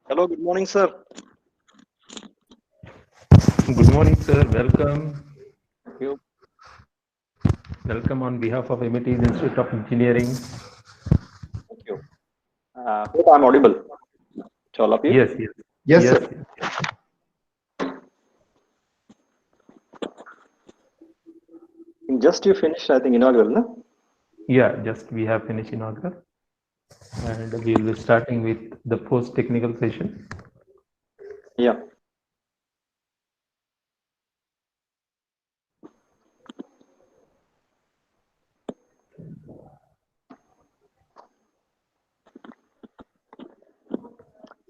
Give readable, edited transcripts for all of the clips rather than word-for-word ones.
Hello, good morning, sir. Good morning, sir. Welcome. Thank you. Welcome on behalf of MIT Institute of Engineering. Thank you. Hope I'm audible to all of you. Yes, yes, Yes, yes, sir. yes. In just you finished, I think, inaugural, no? Yeah, just we have finished inaugural and we will be starting with the post technical session. Yeah.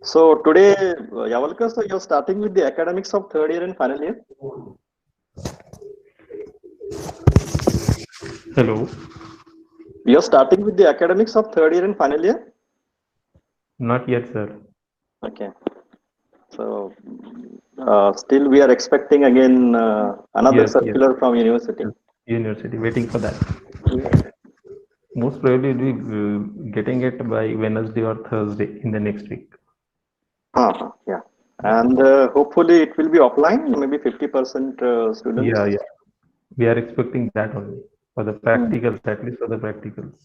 So today, Yavalkar, so you're starting with the academics of third year and final year? Hello. You're starting with the academics of third year and final year? Not yet, sir. Okay. So still we are expecting again another Yes, yes, circular from university. yes. University, waiting for that. Yeah. Most probably we'll be getting it by Wednesday or Thursday in the next week. Yeah. And hopefully it will be offline, maybe 50% students. Yeah, yeah. We are expecting that only for the Mm. practicals, at least for the practicals.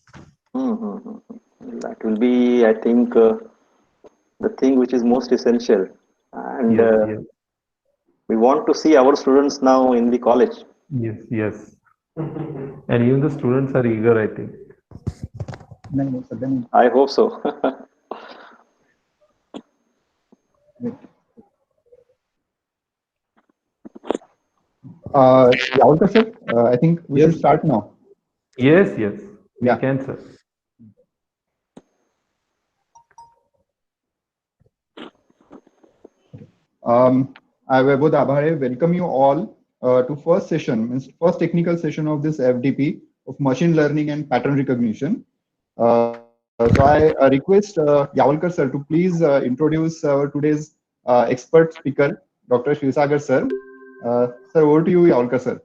That will be, I think, the thing which is most essential. And Yes, yes, we want to see our students now in the college. yes, yes. And even the students are eager, I think. नहीं नहीं सध्या नहीं. I hope so. Wait. Yavalkar sir, I think we should start now. Yes, yes, we Yeah. can, sir. I would Abhare welcome you all to first session, means first technical session of this FDP of machine learning and pattern recognition. So I request Yavalkar sir to please introduce our today's expert speaker, Dr. Shivsagar sir. Sir, over to you, Yavalkar sir.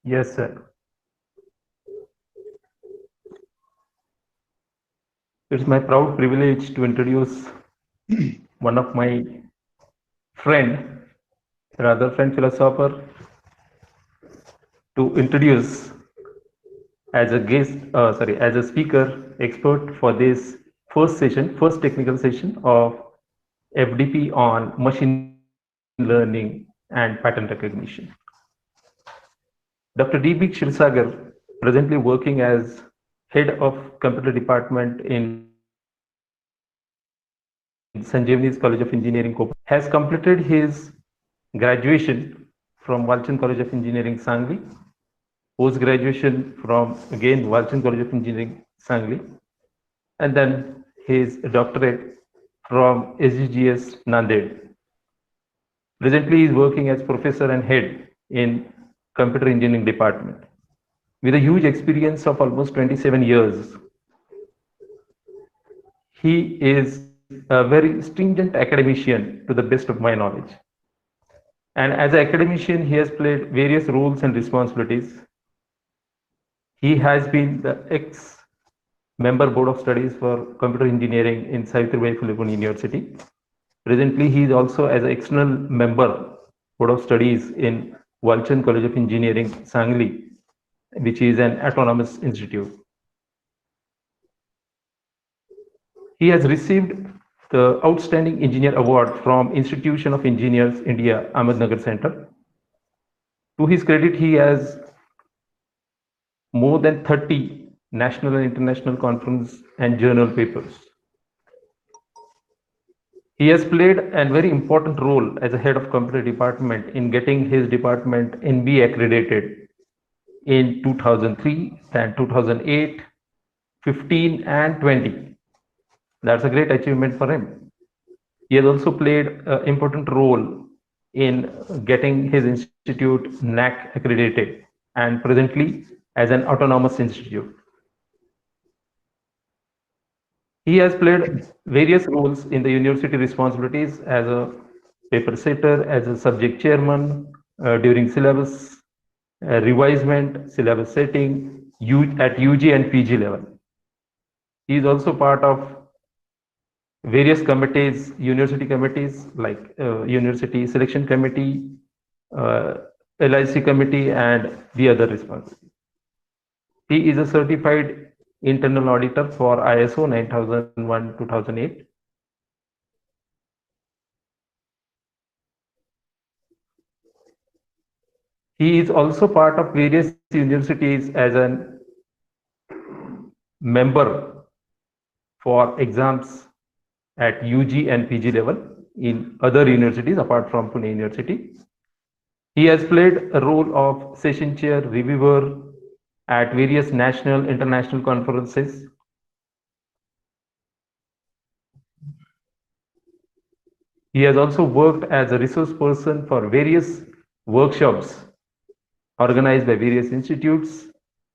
Yes, sir. It's my proud privilege to introduce one of my friend, rather friend philosopher, to introduce as a guest, as a speaker expert for this first session, first technical session of FDP on machine learning and pattern recognition. Dr. D.B. Kshirsagar, presently working as head of computer department in Sanjeevani's College of Engineering, Koppal, has completed his graduation from Walchand College of Engineering, Sangli, post-graduation from again Walchand College of Engineering, Sangli, and then his doctorate from SGGS, Nanded. Presently, he is working as professor and head in computer engineering department. With a huge experience of almost 27 years, he is a very stringent academician to the best of my knowledge. And as an academician, he has played various roles and responsibilities. He has been the ex-member board of studies for computer engineering in Savitribai Phule Pune University. Presently, he is also as an external member board of studies in Walchand College of Engineering, Sangli, which is an autonomous institute. He has received the Outstanding Engineer Award from Institution of Engineers India, Ahmednagar Center. To his credit, he has more than 30 national and international conference and journal papers. He has played a very important role as a head of computer department in getting his department NB accredited in 2003, then 2008, 15 and 20. That's a great achievement for him. He has also played an important role in getting his institute NAC accredited and presently as an autonomous institute. He has played various roles in the university responsibilities as a paper setter, as a subject chairman during syllabus revisement, syllabus setting at UG and PG level. He is also part of various committees, university committees like University Selection Committee, LIC Committee, and the other responsibilities. He is a certified internal auditor for ISO 9001:2008. He is also part of various universities as a member for exams at UG and PG level in other universities apart from Pune University. He has played a role of session chair, reviewer at various national, international conferences. He has also worked as a resource person for various workshops organized by various institutes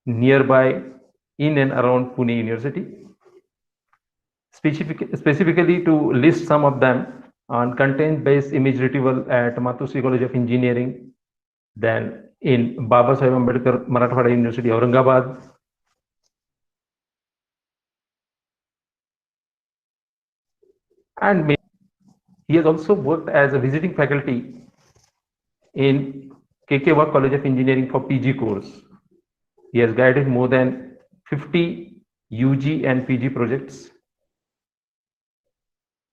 nearby in and around Pune University. Specifically to list some of them, on content-based image retrieval at Matushri College of Engineering, then in Baba Saheb Ambedkar Marathwada University, Aurangabad, and he has also worked as a visiting faculty in KK College of Engineering for PG course. He has guided more than 50 UG and PG projects.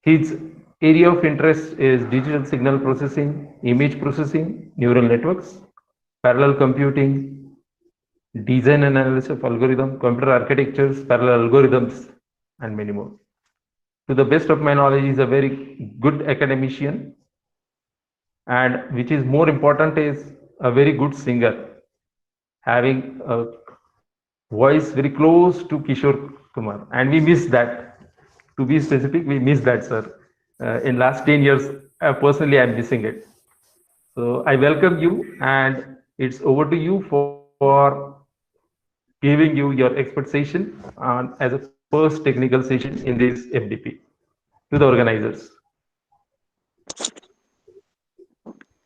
His area of interest is digital signal processing, image processing, neural networks, parallel computing, design and analysis of algorithm, computer architectures, parallel algorithms, and many more. To the best of my knowledge, he is a very good academician, and which is more important is a very good singer, having a voice very close to Kishore Kumar, and we miss that. To be specific, we miss that, sir. In last 10 years, personally, I'm missing it. So I welcome you, and it's over to you for giving you your expert session on as a first technical session in this FDP to the organizers.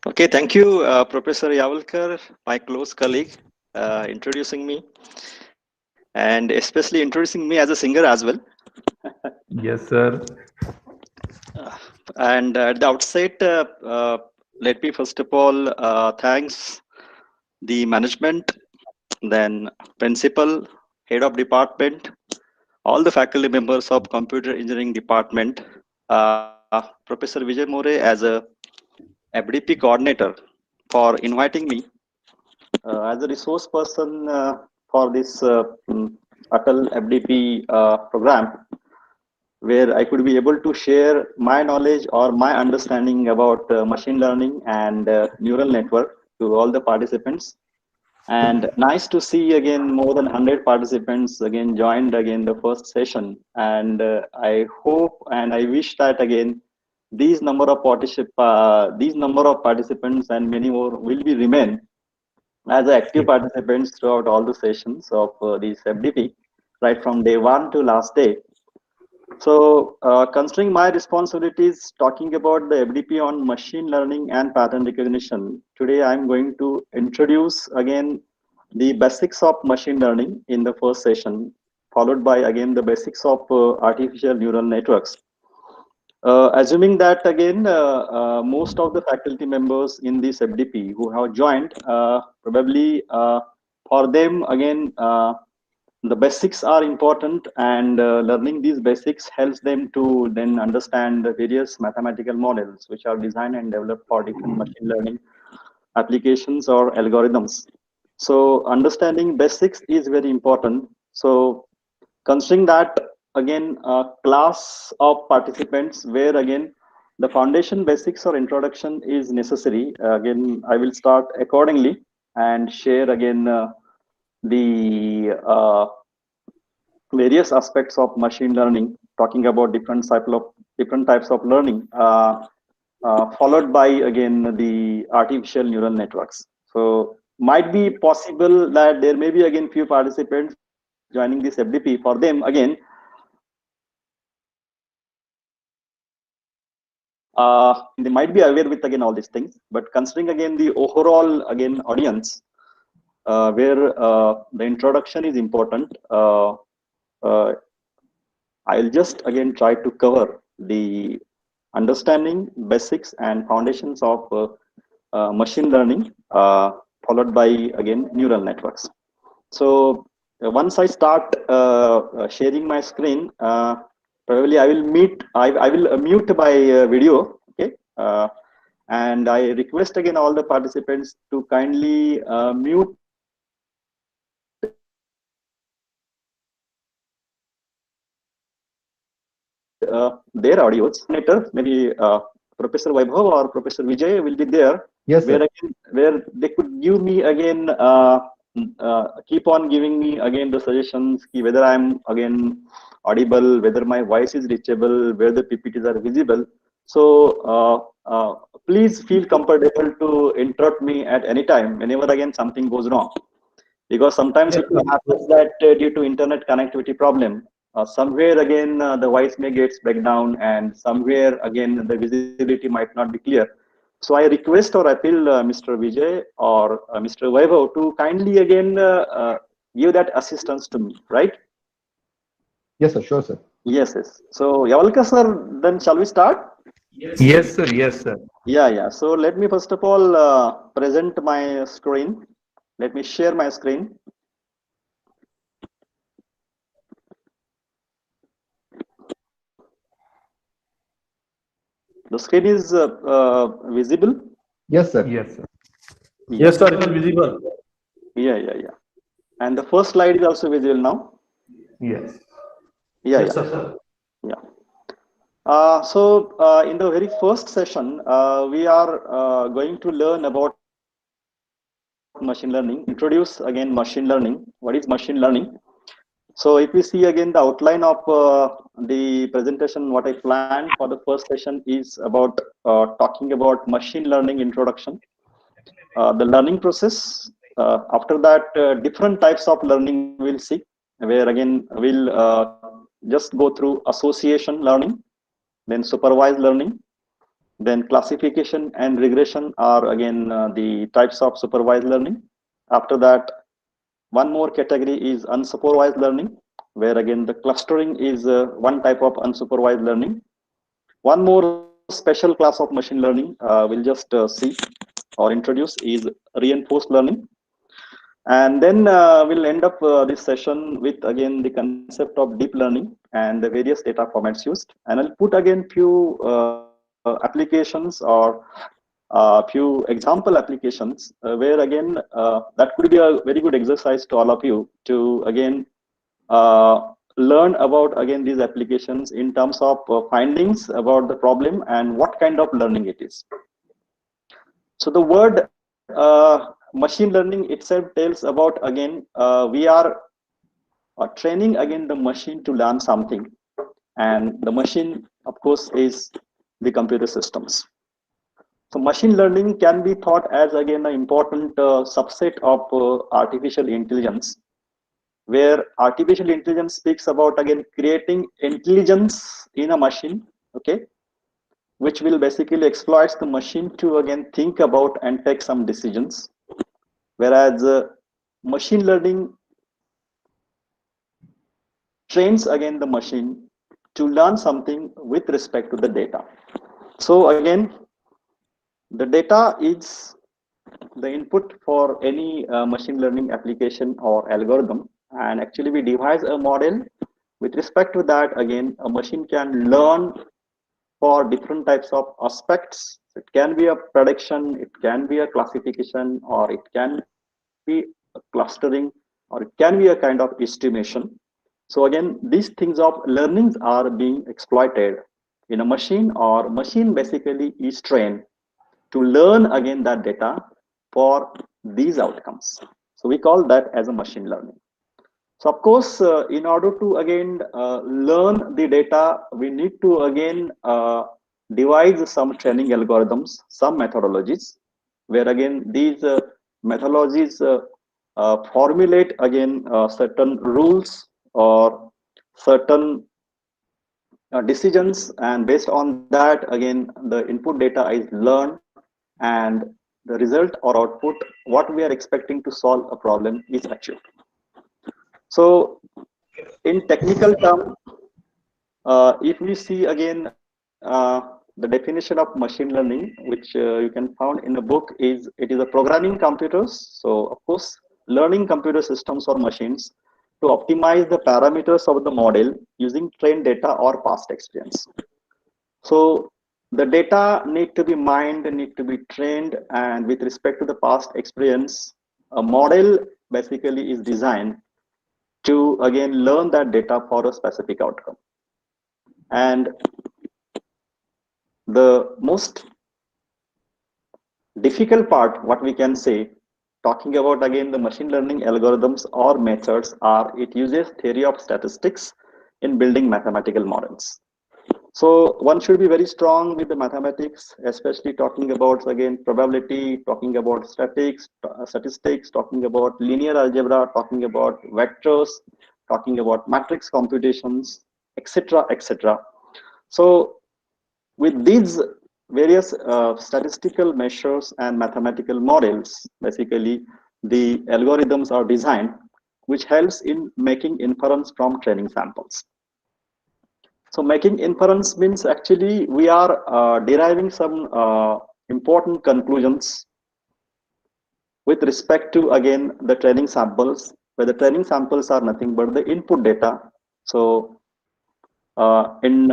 Okay, thank you, Professor Yawalkar, my close colleague, introducing me, and especially introducing me as a singer as well. Yes, sir. And at the outset, let me first of all thanks the management, then principal, head of department, all the faculty members of computer engineering department, Professor Vijay More as a FDP coordinator for inviting me as a resource person for this Atal FDP program, where I could be able to share my knowledge or my understanding about machine learning and neural network to all the participants. And nice to see again more than 100 participants again joined again the first session. And I hope and I wish that again these number of participants and many more will be remain as active participants throughout all the sessions of this FDP, right from day one to last day. So, considering my responsibilities talking about the FDP on machine learning and pattern recognition, today I'm going to introduce again the basics of machine learning in the first session, followed by again the basics of artificial neural networks. Assuming that again, most of the faculty members in this FDP who have joined, probably for them again, the basics are important, and learning these basics helps them to then understand the various mathematical models which are designed and developed for different machine learning applications or algorithms. So understanding basics is very important. So considering that again a class of participants where again the foundation basics or introduction is necessary, again I will start accordingly and share again the various aspects of machine learning, talking about different types of learning, followed by again the artificial neural networks. So might be possible that there may be again few participants joining this FDP. For them again, they might be aware with again all these things, but considering again the overall again audience, where the introduction is important, I'll just again try to cover the understanding basics and foundations of machine learning, followed by again neural networks. So once I start sharing my screen, probably I will I will mute my video. Okay. And I request again all the participants to kindly mute their audios. Later, maybe Professor Vaibhav or Professor Vijay will be there, Yes, sir. where they could give me again, keep on giving me again the suggestions, whether I'm again audible, whether my voice is reachable, where the PPTs are visible. So please feel comfortable to interrupt me at any time whenever again something goes wrong, because sometimes it happens that due to internet connectivity problem, somewhere again the voice may get break down, and somewhere again the visibility might not be clear. So I request or appeal Mr. Vijay or Mr. Vaibhav to kindly again give that assistance to me, right? Yes, sir. Sure, sir. Yes, yes. So Yavalka sir, then shall we start? Yes, sir. Yes, sir. Yeah. So let me first of all present my screen. Let me share my screen. The screen is visible. Yes, sir. Yes, sir. Yeah. Yes, sir, it is visible. Yeah. And the first slide is also visible now. Yes. Yeah. Yes, sir. So in the very first session, we are going to learn about machine learning. Introduce again machine learning. What is machine learning? So if we see again the outline of the presentation, what I planned for the first session is about talking about machine learning introduction, the learning process. After that, different types of learning we'll see, where again we'll just go through association learning, then supervised learning, then classification and regression are again the types of supervised learning. After that, one more category is unsupervised learning, where again the clustering is one type of unsupervised learning. One more special class of machine learning we'll just see or introduce is reinforced learning. And then we'll end up this session with again the concept of deep learning and the various data formats used. And I'll put again few applications or few example applications where again that could be a very good exercise to all of you to again learn about again these applications in terms of findings about the problem and what kind of learning it is. So the word machine learning itself tells about again we are training again the machine to learn something, and the machine of course is the computer systems. So machine learning can be thought as again an important subset of artificial intelligence, where artificial intelligence speaks about again creating intelligence in a machine, okay, which will basically exploits the machine to again think about and take some decisions. Whereas machine learning trains again the machine to learn something with respect to the data. So again, the data is the input for any machine learning application or algorithm, and actually we devise a model with respect to that. Again, a machine can learn for different types of aspects. It can be a prediction, it can be a classification, or it can be a clustering, or it can be a kind of estimation. So again, these things of learnings are being exploited in a machine, or machine basically is trained to learn again that data for these outcomes. So we call that as a machine learning. So of course, in order to again learn the data, we need to again devise some training algorithms, some methodologies, where again these methodologies formulate again certain rules or certain decisions, and based on that again the input data is learned, and the result or output what we are expecting to solve a problem is achieved. So in technical term, if we see again the definition of machine learning, which you can find in the book, is it is a programming computers. So of course, learning computer systems or machines to optimize the parameters of the model using trained data or past experience. So the data need to be mined, need to be trained, and with respect to the past experience, a model basically is designed to again learn that data for a specific outcome. And the most difficult part, what we can say, talking about again the machine learning algorithms or methods, are it uses theory of statistics in building mathematical models. So one should be very strong with the mathematics, especially talking about again probability, talking about statistics, talking about linear algebra, talking about vectors, talking about matrix computations, etc., etc. So with these various statistical measures and mathematical models, basically the algorithms are designed, which helps in making inference from training samples. So making inference means actually we are deriving some important conclusions with respect to again the training samples, where the training samples are nothing but the input data. So in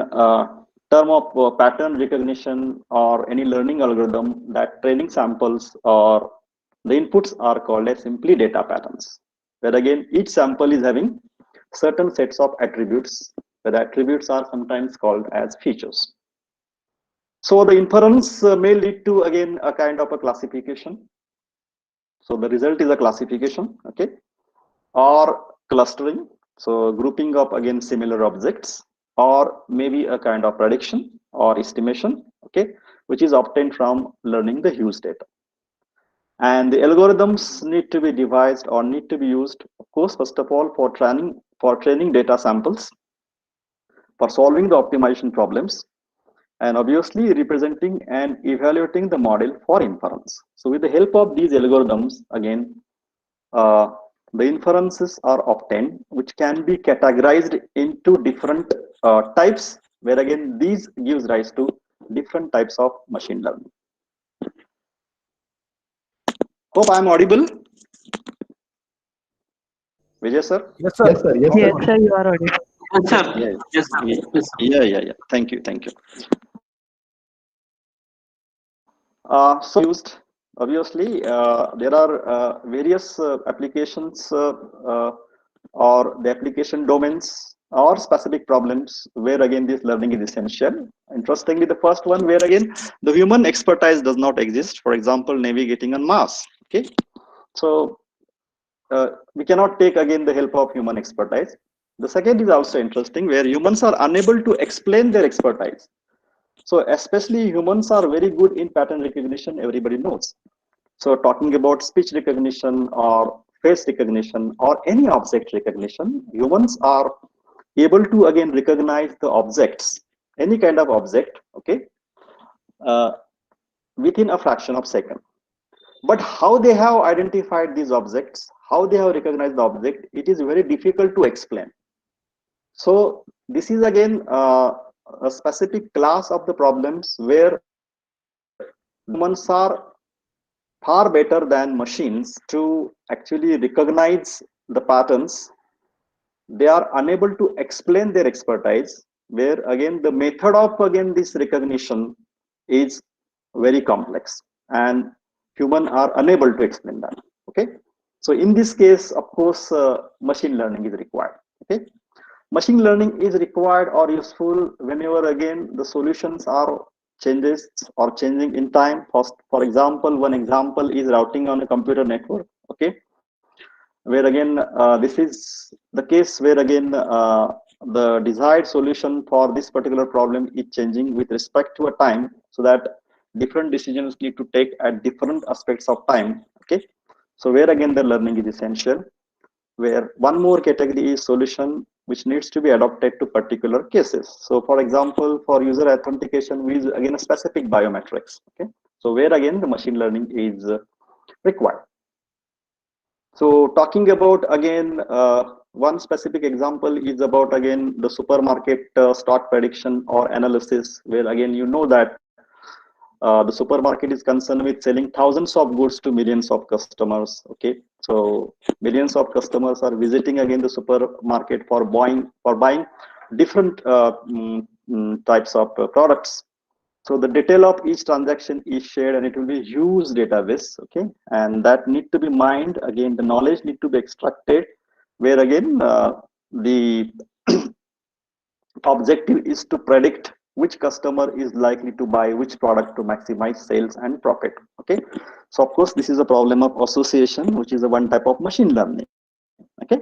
term of pattern recognition or any learning algorithm, that training samples or the inputs are called as simply data patterns, where again each sample is having certain sets of attributes, where the attributes are sometimes called as features. So the inference may lead to again a kind of a classification. So the result is a classification, okay, or clustering, so grouping up again similar objects, or maybe a kind of prediction or estimation, okay, which is obtained from learning the huge data. And the algorithms need to be devised or need to be used, of course, first of all for training data samples, for solving the optimization problems, and obviously representing and evaluating the model for inference. So with the help of these algorithms, again, the inferences are obtained, which can be categorized into different types, where again these gives rise to different types of machine learning. Hope I am audible. Vijay sir? Yes, sir. Yes, sir. Yes, Yes, sir. sir, you are audible. Yes, sir. Yeah, Yes, sir. yeah, Yes, sir. yeah. Thank you. So used, obviously, there are various applications or the application domains or specific problems where again this learning is essential. Interestingly, the first one where again the human expertise does not exist. For example, navigating on Mars. Okay, so we cannot take again the help of human expertise. The second is also interesting, where humans are unable to explain their expertise. So especially humans are very good in pattern recognition, everybody knows. So talking about speech recognition or face recognition or any object recognition, humans are able to again recognize the objects, any kind of object, okay, uh, within a fraction of second. But how they have identified these objects, how they have recognized the object, it is very difficult to explain. So this is again a specific class of the problems where humans are far better than machines to actually recognize the patterns. They are unable to explain their expertise, where again the method of again this recognition is very complex and human are unable to explain that. Okay, so in this case, of course, machine learning is required. Okay, machine learning is required or useful whenever again the solutions are changes or changing in time. For example, one example is routing on a computer network, okay, where again this is the case where again the desired solution for this particular problem is changing with respect to a time, so that different decisions need to take at different aspects of time. Okay, so where again the learning is essential, where one more category is solution which needs to be adopted to particular cases. So for example, for user authentication, we use again a specific biometrics. Okay, so where again the machine learning is required. So talking about again one specific example is about again the supermarket stock prediction or analysis, where again you know that the supermarket is concerned with selling thousands of goods to millions of customers. Okay, so millions of customers are visiting again the supermarket for buying different types of products. So the detail of each transaction is shared, and it will be huge database. Okay, and that need to be mined. Again, the knowledge need to be extracted, where again the objective is to predict which customer is likely to buy which product to maximize sales and profit. Okay, so of course this is a problem of association, which is a one type of machine learning. Okay,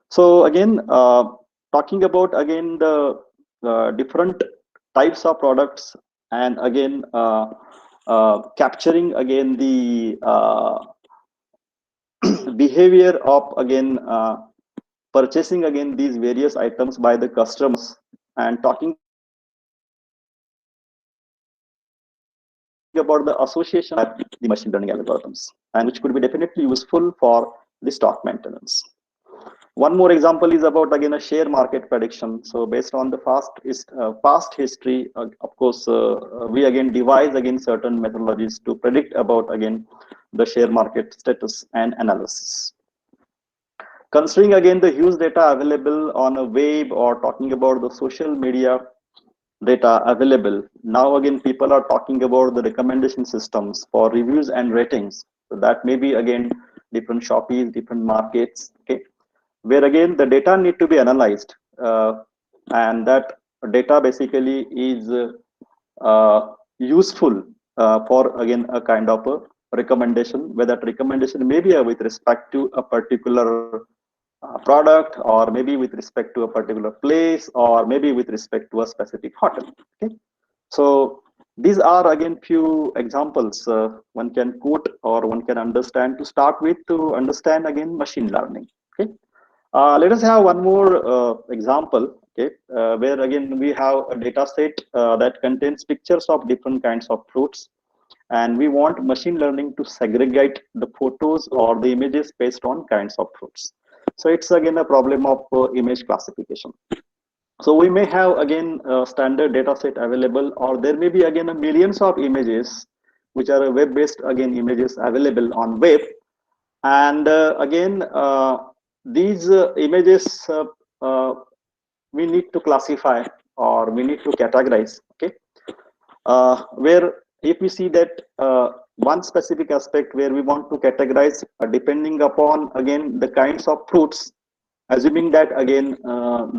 so again talking about again the different types of products, and again capturing again the behavior of again purchasing again these various items by the customers, and talking about the association of the machine learning algorithms, and which could be definitely useful for the stock maintenance. One more example is about again a share market prediction. So based on the past history, of course, we again devise again certain methodologies to predict about again the share market status and analysis. Considering again the huge data available on a web, or talking about the social media data available, now again people are talking about the recommendation systems for reviews and ratings. So that may be again different Shopee, different markets. Okay, where again the data need to be analyzed, and that data basically is useful for again a kind of a recommendation, where that recommendation may be with respect to a particular product, or maybe with respect to a particular place, or maybe with respect to a specific hotel. Okay, so these are again few examples one can quote or one can understand to start with, to understand again machine learning. Okay, let us have one more example. Okay, where again we have a data set that contains pictures of different kinds of fruits, and we want machine learning to segregate the photos or the images based on kinds of fruits. So it's again a problem of image classification. So we may have again a standard data set available, or there may be again a millions of images which are web-based again images available on web, and again these images we need to classify, or we need to categorize. Okay, where if we see that one specific aspect where we want to categorize depending upon again the kinds of fruits, assuming that again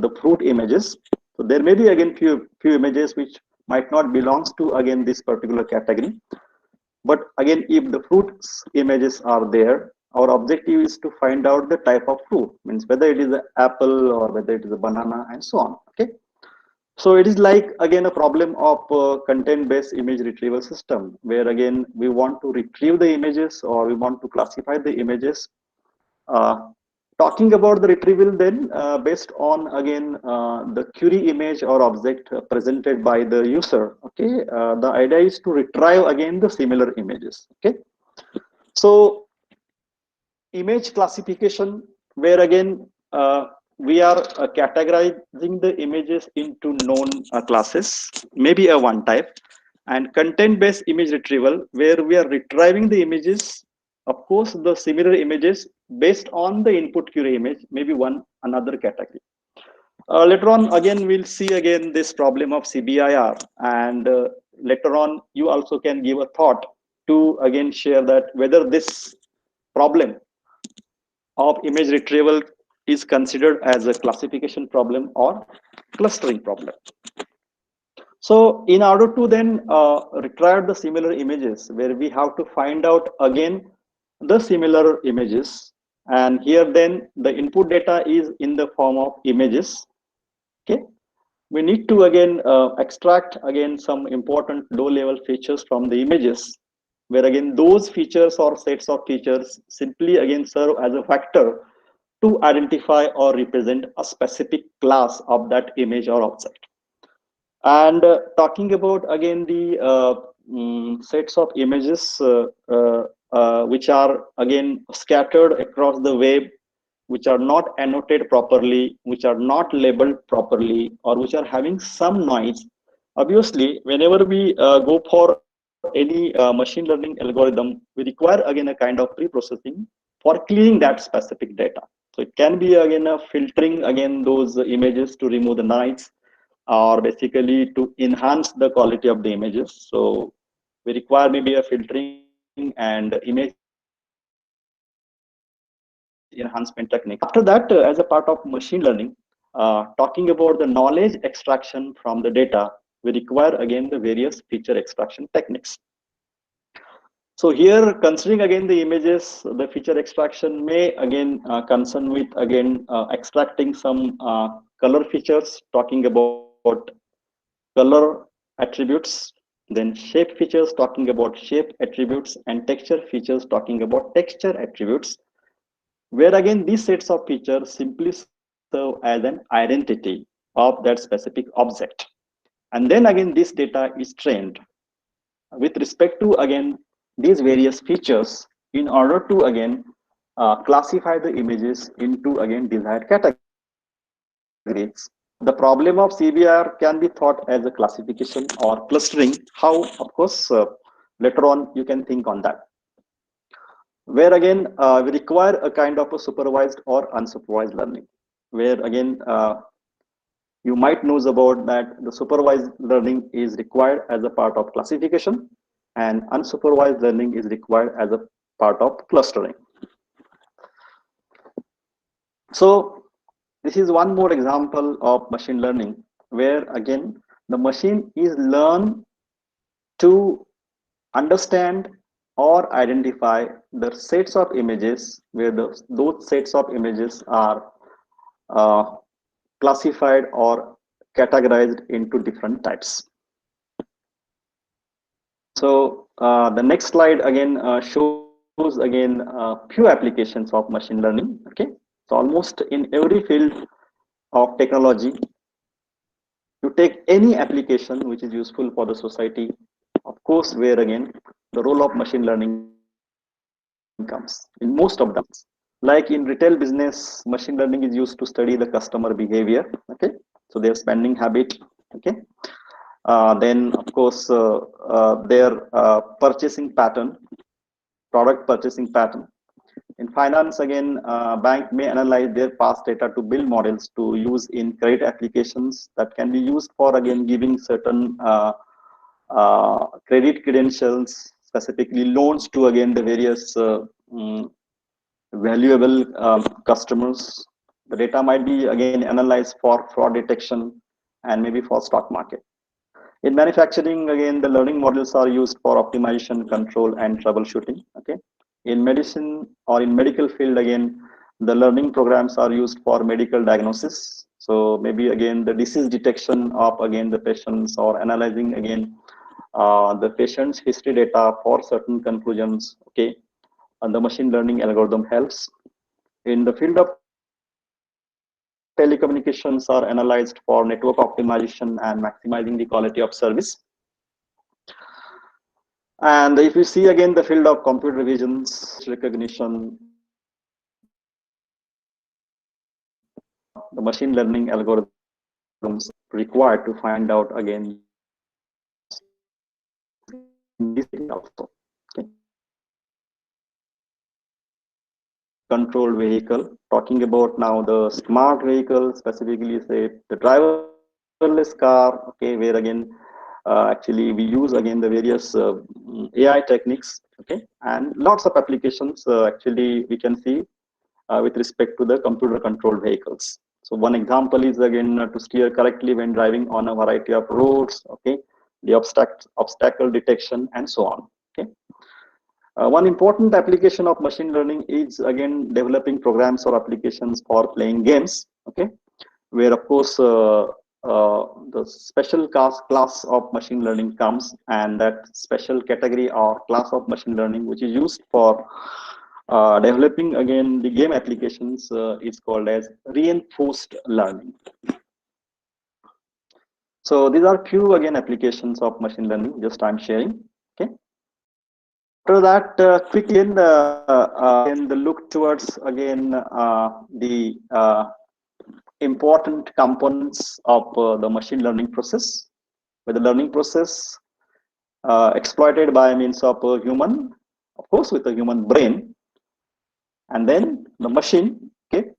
the fruit images, so there may be again few images which might not belongs to again this particular category, but again if the fruits images are there, our objective is to find out the type of fruit, means whether it is an apple or whether it is a banana and so on. Okay, so it is like again a problem of content-based image retrieval system, where again we want to retrieve the images, or we want to classify the images. Talking about the retrieval then, based on again the query image or object presented by the user. Okay, the idea is to retrieve again the similar images. Okay, so image classification, where again we are categorizing the images into known classes, maybe a one type, and content-based image retrieval, where we are retrieving the images, of course, the similar images based on the input query image, maybe one another category. Later on, again, we'll see again this problem of CBIR, and later on, you also can give a thought to again share that whether this problem of image retrieval is considered as a classification problem or clustering problem. So in order to then retrieve the similar images, where we have to find out again the similar images, and here then the input data is in the form of images. Okay, we need to again extract again some important low level features from the images, where again those features or sets of features simply again serve as a factor to identify or represent a specific class of that image or object. And talking about again the sets of images which are again scattered across the web, which are not annotated properly, which are not labeled properly, or which are having some noise, obviously, whenever we go for any machine learning algorithm, we require again a kind of pre-processing for cleaning that specific data. So it can be again a filtering again those images to remove the noise, or basically to enhance the quality of the images. So we require maybe a filtering and image enhancement technique. After that, as a part of machine learning, talking about the knowledge extraction from the data, we require again the various feature extraction techniques. So here, considering again the images, the feature extraction may again concern with again extracting some color features, talking about color attributes, then shape features, talking about shape attributes, and texture features, talking about texture attributes, where again these sets of features simply serve as an identity of that specific object. And then again this data is trained with respect to again these various features in order to again classify the images into again desired categories. The problem of CBR can be thought as a classification or clustering. How, of course, later on you can think on that. Where again we require a kind of a supervised or unsupervised learning, where again you might know about that the supervised learning is required as a part of classification, and unsupervised learning is required as a part of clustering. So this is one more example of machine learning, where again the machine is learned to understand or identify the sets of images where those sets of images are uh, classified or categorized into different types. So the next slide again shows again few applications of machine learning. Okay, so almost in every field of technology, you take any application which is useful for the society, of course, where again the role of machine learning comes in most of them. Like in retail business, machine learning is used to study the customer behavior. Okay, so their spending habit. Okay, then of course their purchasing pattern, product purchasing pattern. In finance, again, bank may analyze their past data to build models to use in credit applications that can be used for again giving certain credit credentials, specifically loans to again the various valuable customers. The data might be again analyzed for fraud detection and maybe for stock market. In manufacturing, again, the learning models are used for optimization, control, and troubleshooting. Okay. In medicine or in medical field, again, the learning programs are used for medical diagnosis. So maybe again the disease detection of again the patients, or analyzing again the patient's history data for certain conclusions. Okay, and the machine learning algorithm helps. In the field of telecommunications, are analyzed for network optimization and maximizing the quality of service. And if you see again the field of computer visions, recognition, the machine learning algorithms required to find out again in this area also. Controlled vehicle, talking about now the smart vehicle, specifically say the driverless car. Okay, where again actually we use again the various AI techniques. Okay, and lots of applications actually we can see with respect to the computer controlled vehicles. So one example is again to steer correctly when driving on a variety of roads. Okay, the obstacle detection and so on. Okay. One important application of machine learning is again developing programs or applications for playing games. Okay, where of course the special class of machine learning comes, and that special category or class of machine learning which is used for developing again the game applications is called as reinforced learning. So these are few again applications of machine learning just I'm sharing. Okay. After that, quickly in the look towards again the important components of the machine learning process, where the learning process exploited by means of a human, of course, with a human brain, and then the machine. Okay.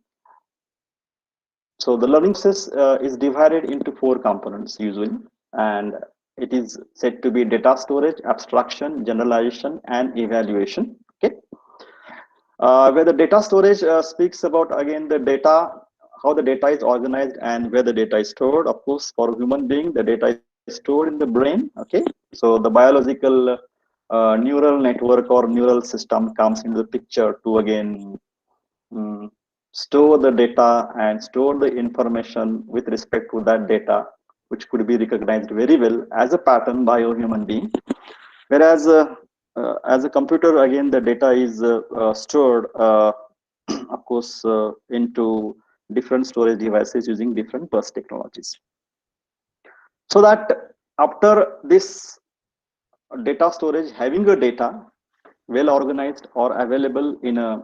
So the learning process is divided into 4 components usually, and it is said to be data storage, abstraction, generalization, and evaluation. Okay. Where the data storage speaks about again the data, how the data is organized and where the data is stored. Of course, for a human being, the data is stored in the brain. Okay, so the biological neural network or neural system comes into the picture to again store the data and store the information with respect to that data, which could be recognized very well as a pattern by a human being. Whereas as a computer, again, the data is stored, of course, into different storage devices using different bus technologies. So that after this data storage, having a data well organized or available in a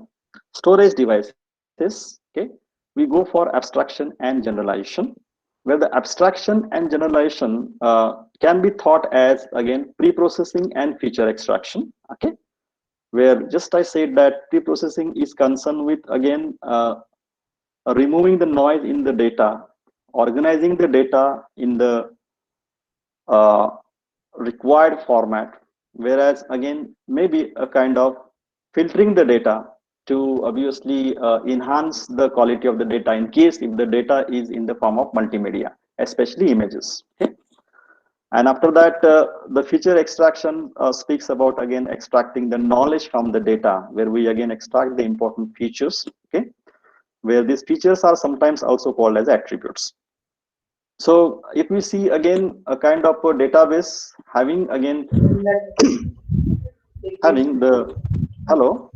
storage devices, okay, we go for abstraction and generalization, where the abstraction and generalization can be thought as again pre-processing and feature extraction. Okay, where just I said that pre-processing is concerned with again removing the noise in the data, organizing the data in the uh, required format, whereas again maybe a kind of filtering the data to obviously enhance the quality of the data in case if the data is in the form of multimedia, especially images. Okay? And after that, the feature extraction speaks about again extracting the knowledge from the data, where we again extract the important features. Okay, where these features are sometimes also called as attributes. So if we see again a kind of a database having again having the hello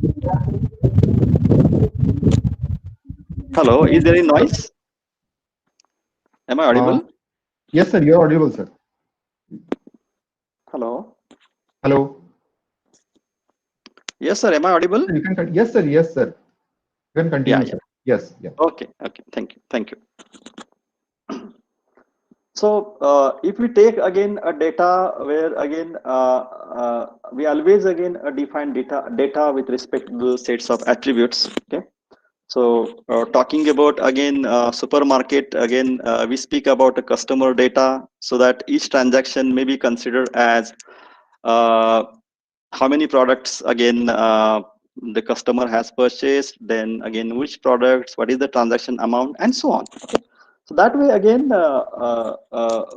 hello, is there any noise? Am I audible? Yes, sir. You're audible, sir. Hello. Hello. Yes, sir. Am I audible? You can. Yes, sir. Yes, sir. You can continue, Yeah. sir. Yes. Yeah. Okay. Okay. Thank you. Thank you. So if we take again a data where again we always again define data with respect to the sets of attributes. Okay. So talking about again supermarket, again we speak about a customer data, so that each transaction may be considered as how many products again the customer has purchased, then again which products, what is the transaction amount, and so on. Okay. So that way again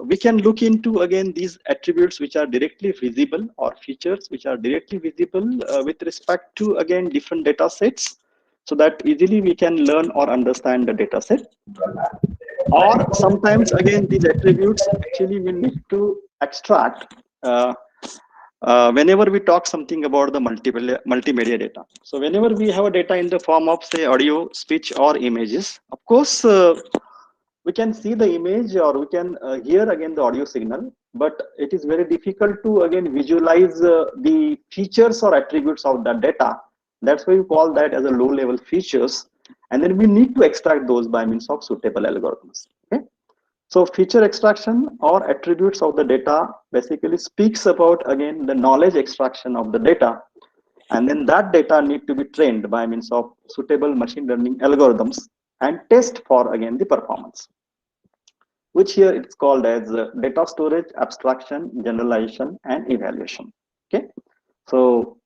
we can look into again these attributes which are directly visible, or features which are directly visible with respect to again different data sets, so that easily we can learn or understand the data set. Or sometimes again these attributes actually we need to extract whenever we talk something about the multimedia data. So whenever we have a data in the form of say audio, speech, or images, of course we can see the image or we can hear again the audio signal, but it is very difficult to again visualize the features or attributes of that data. That's why we call that as a low level features, and then we need to extract those by means of suitable algorithms. Okay. So feature extraction or attributes of the data basically speaks about again the knowledge extraction of the data, and then that data need to be trained by means of suitable machine learning algorithms and test for again the performance, which here it's called as data storage, abstraction, generalization, and evaluation. Okay, so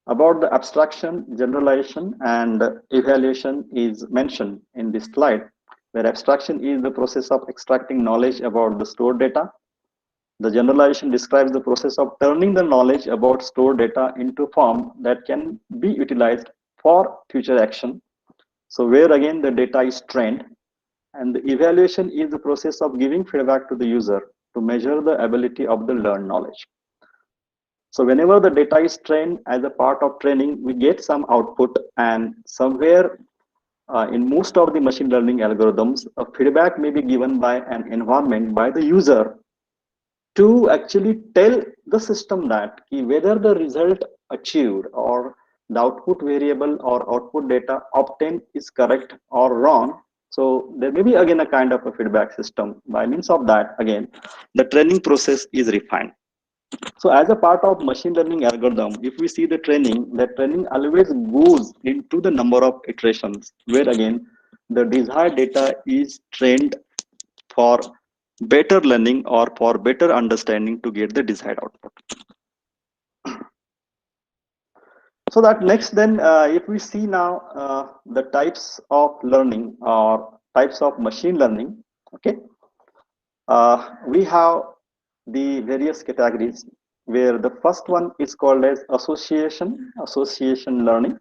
about the abstraction, generalization, and evaluation is mentioned in this slide, where abstraction is the process of extracting knowledge about the stored data. The generalization describes the process of turning the knowledge about stored data into form that can be utilized for future action. So where again the data is trained, and the evaluation is the process of giving feedback to the user to measure the ability of the learned knowledge. So whenever the data is trained, as a part of training, we get some output, and somewhere in most of the machine learning algorithms, a feedback may be given by an environment by the user to actually tell the system that whether the result achieved, or the output variable or output data obtained is correct or wrong. So there may be again a kind of a feedback system. By means of that, again, the training process is refined. So as a part of machine learning algorithm, if we see the training always goes into the number of iterations, where again the desired data is trained for better learning or for better understanding to get the desired output. So that next then, if we see now the types of learning or types of machine learning, okay, we have the various categories, where the first one is called as association learning.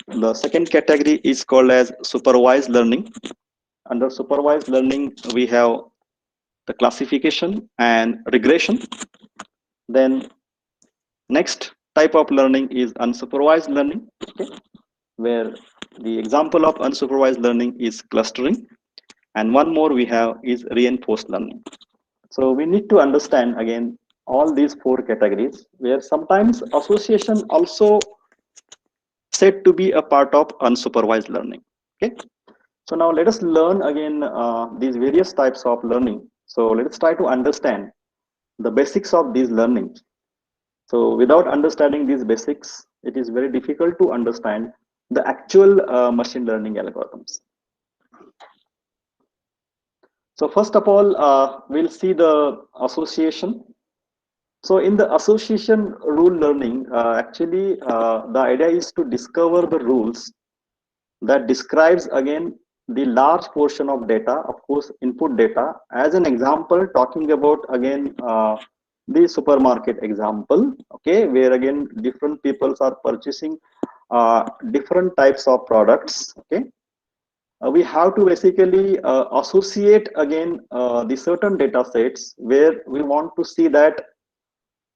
The second category is called as supervised learning. Under supervised learning, we have the classification and regression. Then next type of learning is unsupervised learning, okay, where the example of unsupervised learning is clustering. And one more we have is reinforced learning. So we need to understand again all these four categories, where sometimes association also said to be a part of unsupervised learning. Okay. So now let us learn again these various types of learning. So let's try to understand the basics of these learning. So without understanding these basics, it is very difficult to understand the actual machine learning algorithms. So first of all, we'll see the association. So in the association rule learning, actually the idea is to discover the rules that describes again the large portion of data, of course input data. As an example, talking about again the supermarket example, okay, where again different peoples are purchasing different types of products, okay. We have to basically associate again the certain data sets where we want to see that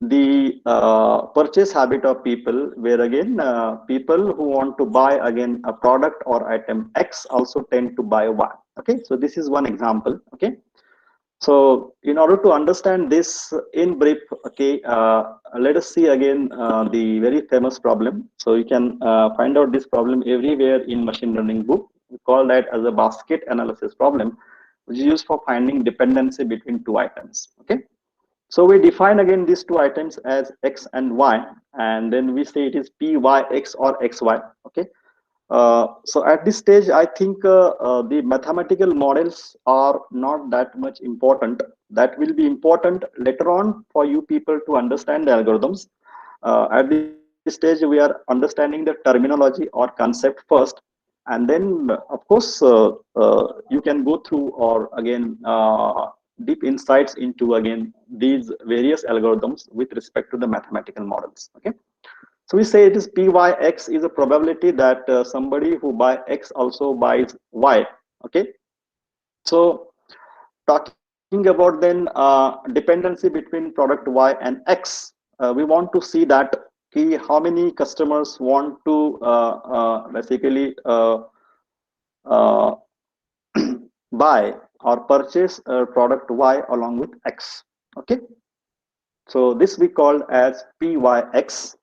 the purchase habit of people, where again people who want to buy again a product or item X also tend to buy Y. Okay, so this is one example. Okay, so in order to understand this in brief, okay, let us see again the very famous problem. So you can find out this problem everywhere in machine learning book. We call that as a basket analysis problem, which is used for finding dependency between two items. Okay, so we define again these two items as X and Y, and then we say it is PYX or XY. Okay, so at this stage, I think the mathematical models are not that much important. That will be important later on for you people to understand the algorithms. At this stage, we are understanding the terminology or concept first, and then, of course, you can go through or again deep insights into again these various algorithms with respect to the mathematical models. Okay. So we say it is PYX is a probability that somebody who buy X also buys Y. Okay. So talking about then dependency between product Y and X, we want to see that how many customers want to basically buy or purchase a product Y along with X. Okay. So this we call as PYX.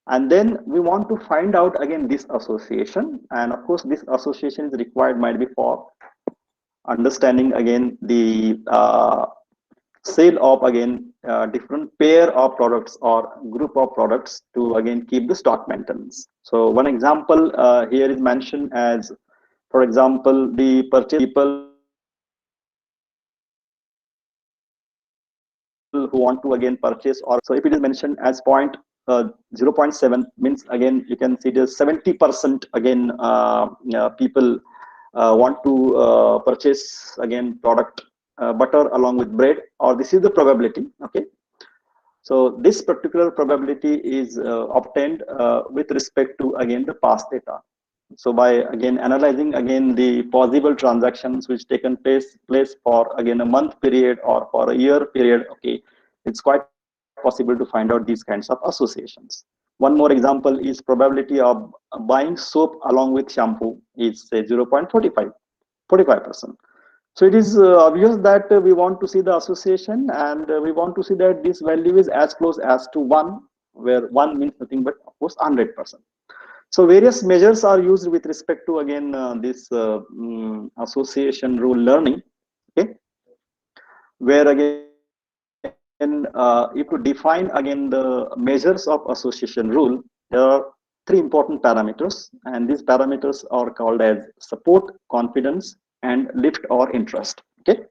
And then we want to find out again this association, and of course this association is required might be for understanding again the sale of again different pair of products or group of products to again keep the stock maintenance. So one example here is mentioned as, for example, the purchase people who want to again purchase, or so if it is mentioned as 0.7 means again you can see there's 70% again people want to purchase again product butter along with bread, or this is the probability. Okay, so this particular probability is obtained with respect to again the past data. So by again analyzing again the possible transactions which taken place for again a month period or for a year period, okay, it's quite possible to find out these kinds of associations. One more example is probability of buying soap along with shampoo is say 0.45, 45%. So it is obvious that we want to see the association, and we want to see that this value is as close as to 1. where 1 means nothing but of course 100%. So various measures are used with respect to again this association rule learning, okay, where again if to define again the measures of association rule, there are 3 important parameters, and these parameters are called as support, confidence, and lift or interest. Okay,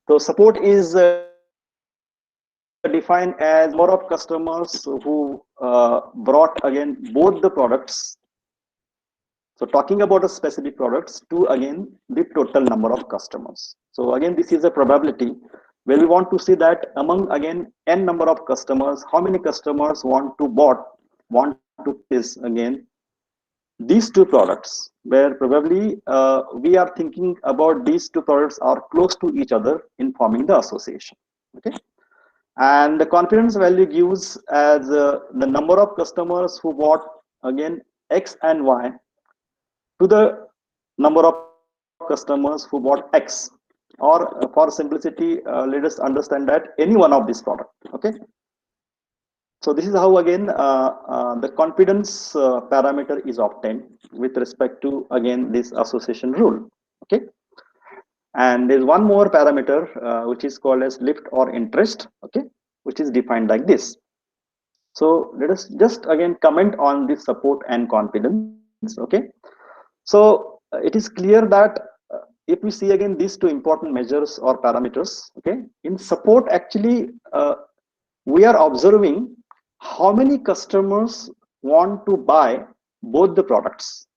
so support is defined as number of customers who brought again both the products. So talking about a specific products to again the total number of customers. So again, this is a probability where we want to see that among again n number of customers, how many customers want to purchase again these 2 products, where probably we are thinking about these 2 products are close to each other in forming the association. Okay, and the confidence value gives as the number of customers who bought again X and Y to the number of customers who bought X, or for simplicity let us understand that any one of this product. Okay, so this is how again the confidence parameter is obtained with respect to again this association rule. Okay, and there's one more parameter which is called as lift or interest, okay, which is defined like this. So let us just again comment on this support and confidence. Okay, so it is clear that if we see again these 2 important measures or parameters, okay, in support actually we are observing how many customers want to buy both the products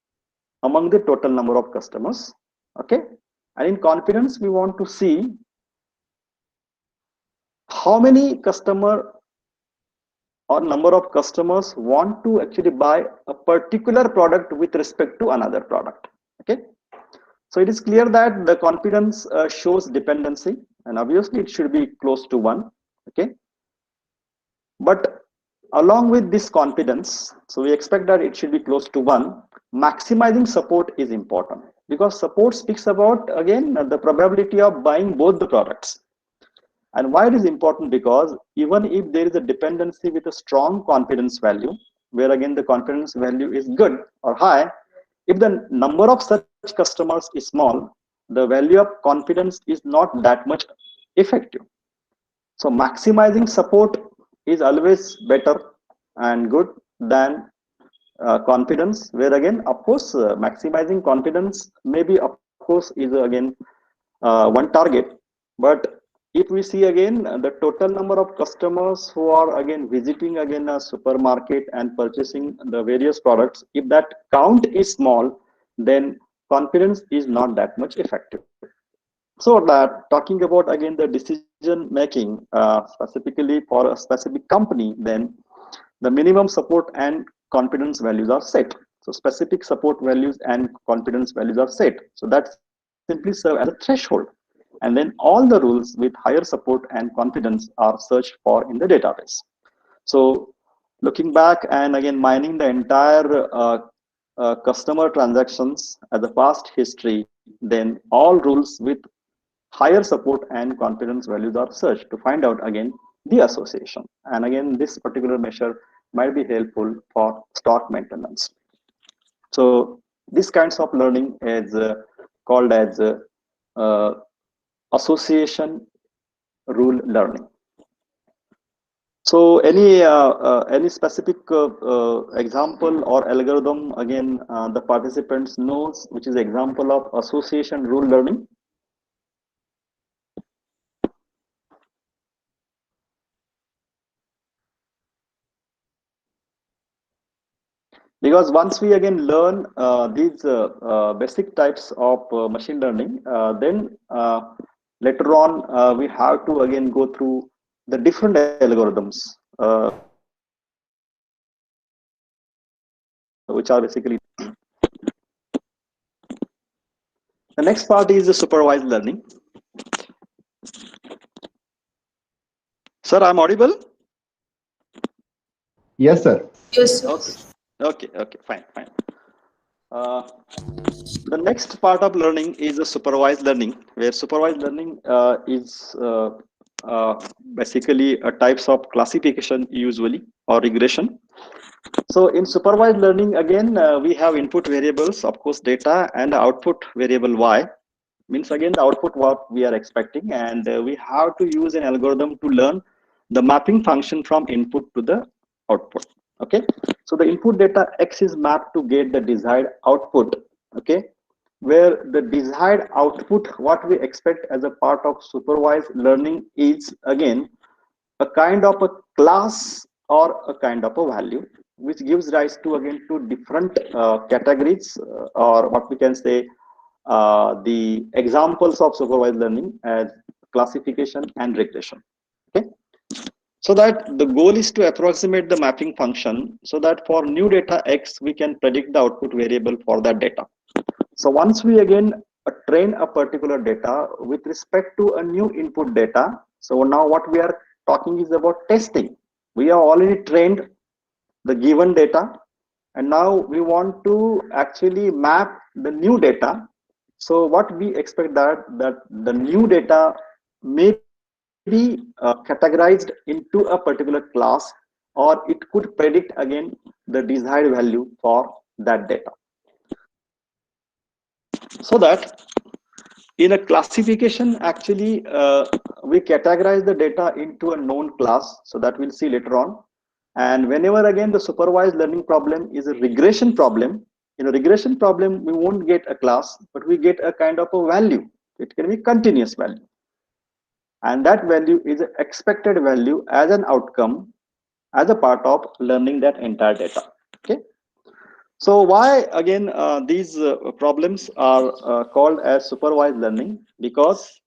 among the total number of customers. Okay, and in confidence we want to see how many customer or number of customers want to actually buy a particular product with respect to another product. Okay, so it is clear that the confidence shows dependency, and obviously it should be close to 1. Okay, but along with this confidence, so we expect that it should be close to 1. Maximizing support is important because support speaks about again the probability of buying both the products. And why it is important? Because even if there is a dependency with a strong confidence value, where again the confidence value is good or high, if the number of such customers is small, the value of confidence is not that much effective. So maximizing support is always better and good than confidence, where again of course maximizing confidence maybe of course is again one target, but if we see again the total number of customers who are again visiting again a supermarket and purchasing the various products, if that count is small, then confidence is not that much effective. So that talking about again the decision making specifically for a specific company, then the minimum support and confidence values are set. So specific support values and confidence values are set. So that simply serve as a threshold. And then all the rules with higher support and confidence are searched for in the database. So looking back and again mining the entire customer transactions as a past history, then all rules with higher support and confidence values are searched to find out again the association. And again, this particular measure might be helpful for stock maintenance. So this kinds of learning is called as association rule learning. So any specific example or algorithm again the participants knows which is example of association rule learning? Because once we again learn these basic types of machine learning, then later on we have to again go through the different algorithms which are basically. The next part is the supervised learning. Sir, I'm audible? Yes, sir. Yes, sir. Okay, fine. The next part of learning is the supervised learning, where supervised learning is basically a types of classification usually, or regression. So in supervised learning, again, we have input variables, of course, data, and output variable y. Means again the output what we are expecting, and we have to use an algorithm to learn the mapping function from input to the output. Okay, so the input data x is mapped to get the desired output. Okay, where the desired output what we expect as a part of supervised learning is again a kind of a class or a kind of a value, which gives rise to again two different categories, or what we can say the examples of supervised learning as classification and regression. Okay, so that the goal is to approximate the mapping function so that for new data x we can predict the output variable for that data. So once we again train a particular data with respect to a new input data, so now what we are talking is about testing. We have already trained the given data, and now we want to actually map the new data. So what we expect that the new data may be categorized into a particular class, or it could predict again the desired value for that data. So that in a classification, actually, we categorize the data into a known class. So that we'll see later on. And whenever again the supervised learning problem is a regression problem, in a regression problem, we won't get a class, but we get a kind of a value. It can be continuous value. And that value is an expected value as an outcome as a part of learning that entire data. Okay. So why again these problems are called as supervised learning? Because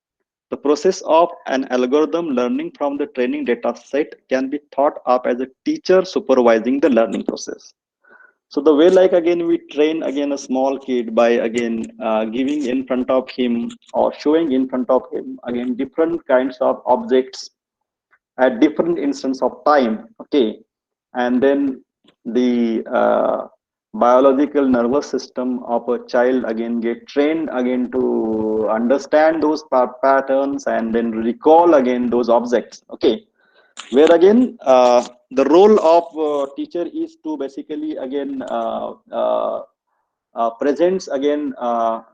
the process of an algorithm learning from the training data set can be thought of as a teacher supervising the learning process. So the way like again we train again a small kid by again giving in front of him or showing in front of him again different kinds of objects at different instance of time. Okay, and then the biological nervous system of a child again get trained again to understand those patterns and then recall again those objects. Okay, where again the role of teacher is to basically again presents again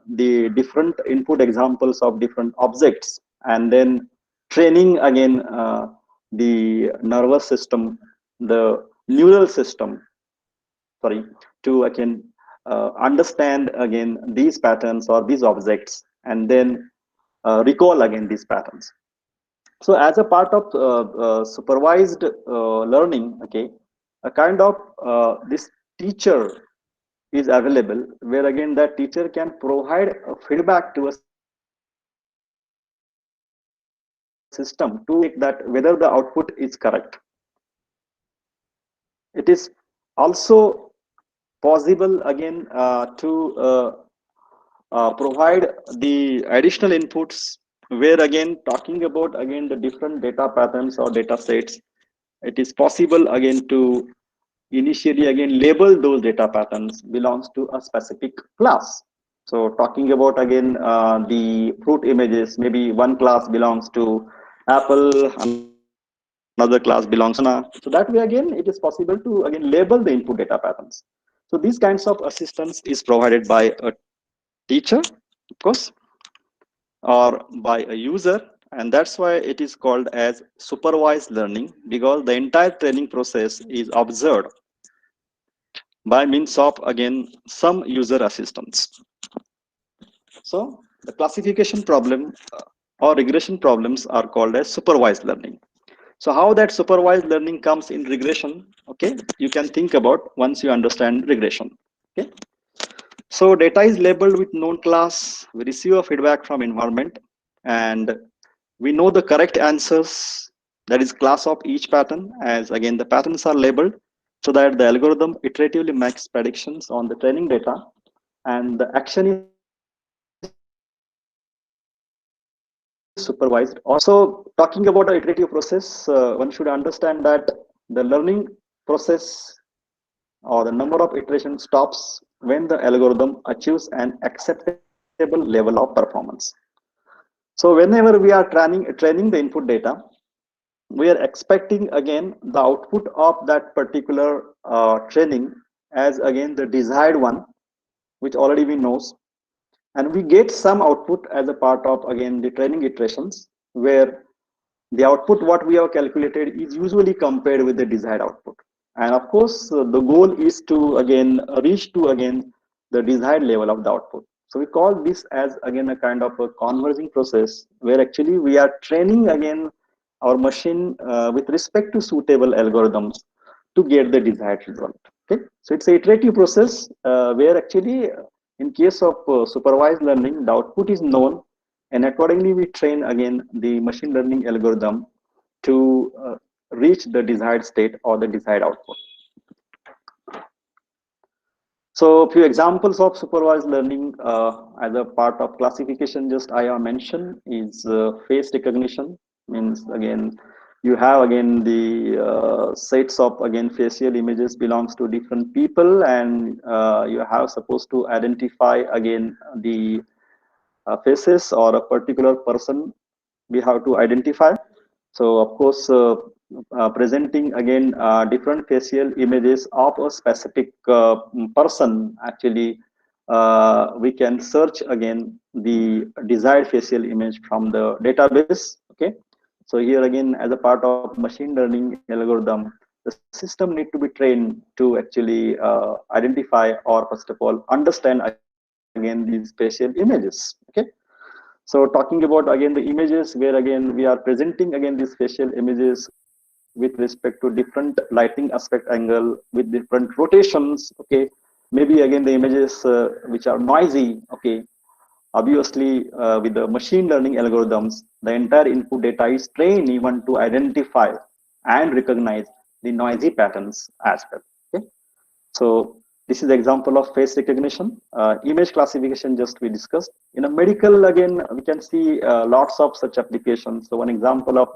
the different input examples of different objects, and then training again the nervous system, the neural system, sorry, to again understand again these patterns or these objects, and then recall again these patterns. So as a part of supervised learning, okay, a kind of this teacher is available, where again that teacher can provide a feedback to a system to check that whether the output is correct. It is also possible again to provide the additional inputs, where again talking about again the different data patterns or data sets, it is possible again to initially again label those data patterns belongs to a specific class. So talking about again the fruit images, maybe one class belongs to apple, another class belongs to banana. So that way again it is possible to again label the input data patterns. So these kinds of assistance is provided by a teacher, of course, or by a user, and that's why it is called as supervised learning, because the entire training process is observed by means of again some user assistance. So the classification problem or regression problems are called as supervised learning. So how that supervised learning comes in regression, okay, you can think about once you understand regression. Okay, so data is labeled with known class, we receive a feedback from environment, and we know the correct answers, that is class of each pattern, as again the patterns are labeled, so that the algorithm iteratively makes predictions on the training data, and the action is supervised. Also talking about the iterative process, one should understand that the learning process or the number of iterations stops when the algorithm achieves an acceptable level of performance. So whenever we are training the input data, we are expecting again the output of that particular training as again the desired one, which already we knows, and we get some output as a part of again the training iterations, where the output what we have calculated is usually compared with the desired output. And of course the goal is to again reach to again the desired level of the output. So we call this as again a kind of a converging process, where actually we are training again our machine with respect to suitable algorithms to get the desired result. Okay, so it's a iterative process where actually in case of supervised learning, the output is known, and accordingly we train again the machine learning algorithm to reach the desired state or the desired output. So a few examples of supervised learning as a part of classification, just I have mentioned, is face recognition. Means again you have again the sets of again facial images belongs to different people, and you have supposed to identify again the faces or a particular person we have to identify. So of course presenting again different facial images of a specific person, actually we can search again the desired facial image from the database. Okay, so here again as a part of machine learning algorithm, the system need to be trained to actually identify or first of all understand again these facial images. Okay, so talking about again the images, where again we are presenting again these facial images with respect to different lighting aspect angle with different rotations. Okay, maybe again the images which are noisy. Okay, obviously with the machine learning algorithms, the entire input data is trained even to identify and recognize the noisy patterns as well. Okay, so this is the example of face recognition. Image classification just we discussed. In a medical, again, we can see lots of such applications. So one example of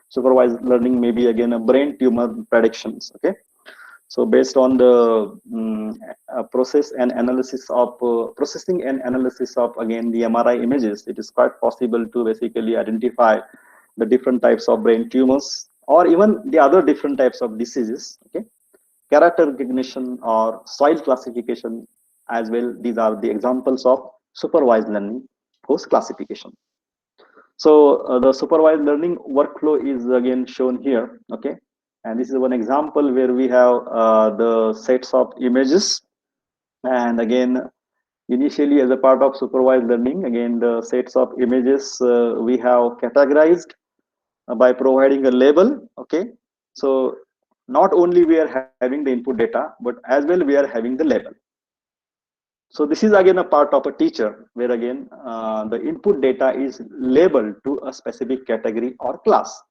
supervised learning may be again a brain tumor predictions. Okay, so based on the process and analysis of processing and analysis of again the MRI images, it is quite possible to basically identify the different types of brain tumors or even the other different types of diseases. Okay, character recognition or soil classification as well. These are the examples of supervised learning post classification. So the supervised learning workflow is again shown here. Okay, and this is one example where we have the sets of images, and again initially as a part of supervised learning, again the sets of images we have categorized by providing a label. Okay, so not only we are having the input data, but as well we are having the label. So this is again a part of a teacher, where again the input data is labeled to a specific category or class.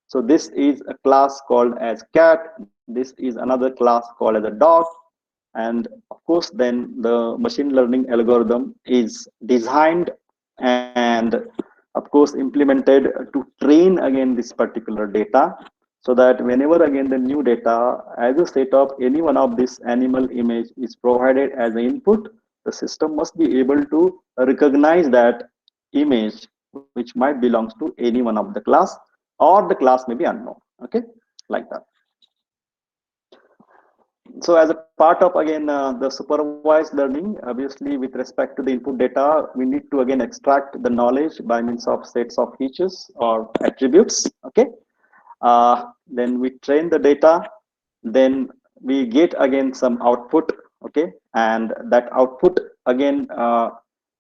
So this is a class called as cat, this is another class called as a dog, and of course then the machine learning algorithm is designed and of course implemented to train again this particular data, so that whenever again the new data as a set of any one of this animal image is provided as an input, the system must be able to recognize that image which might belongs to any one of the class, or the class may be unknown. Okay, like that. So as a part of again the supervised learning, obviously with respect to the input data, we need to again extract the knowledge by means of sets of features or attributes. Okay, then we train the data, then we get again some output. Okay, and that output again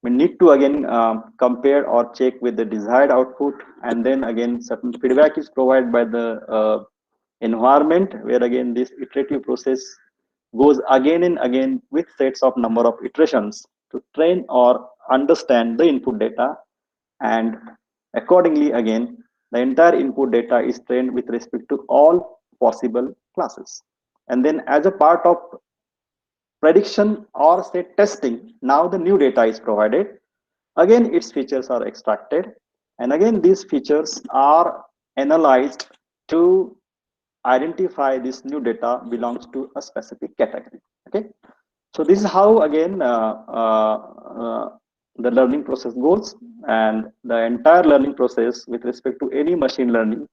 we need to again compare or check with the desired output, and then again certain feedback is provided by the environment, where again this iterative process goes again and again with sets of number of iterations to train or understand the input data, and accordingly again the entire input data is trained with respect to all possible classes. And then as a part of prediction or say testing, now the new data is provided, again its features are extracted, and again these features are analyzed to identify this new data belongs to a specific category. Okay, so this is how again the learning process goes, and the entire learning process with respect to any machine learning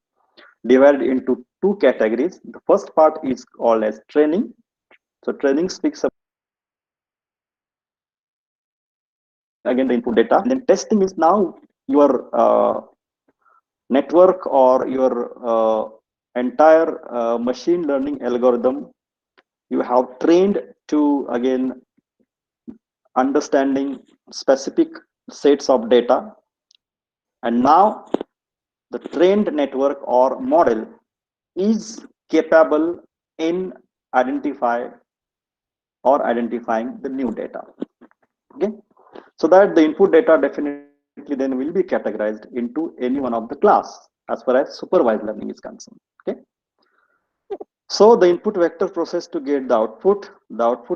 divided into two categories. The first part is called as training. So training speaks again the input data, and then testing is now your network or your entire machine learning algorithm you have trained to again understanding specific sets of data, and now the trained network or model is capable in identifying the new data. Okay, so that the input data definitely then will be categorized into any one of the class as far as supervised learning is concerned. Okay, so the input vector process to get the output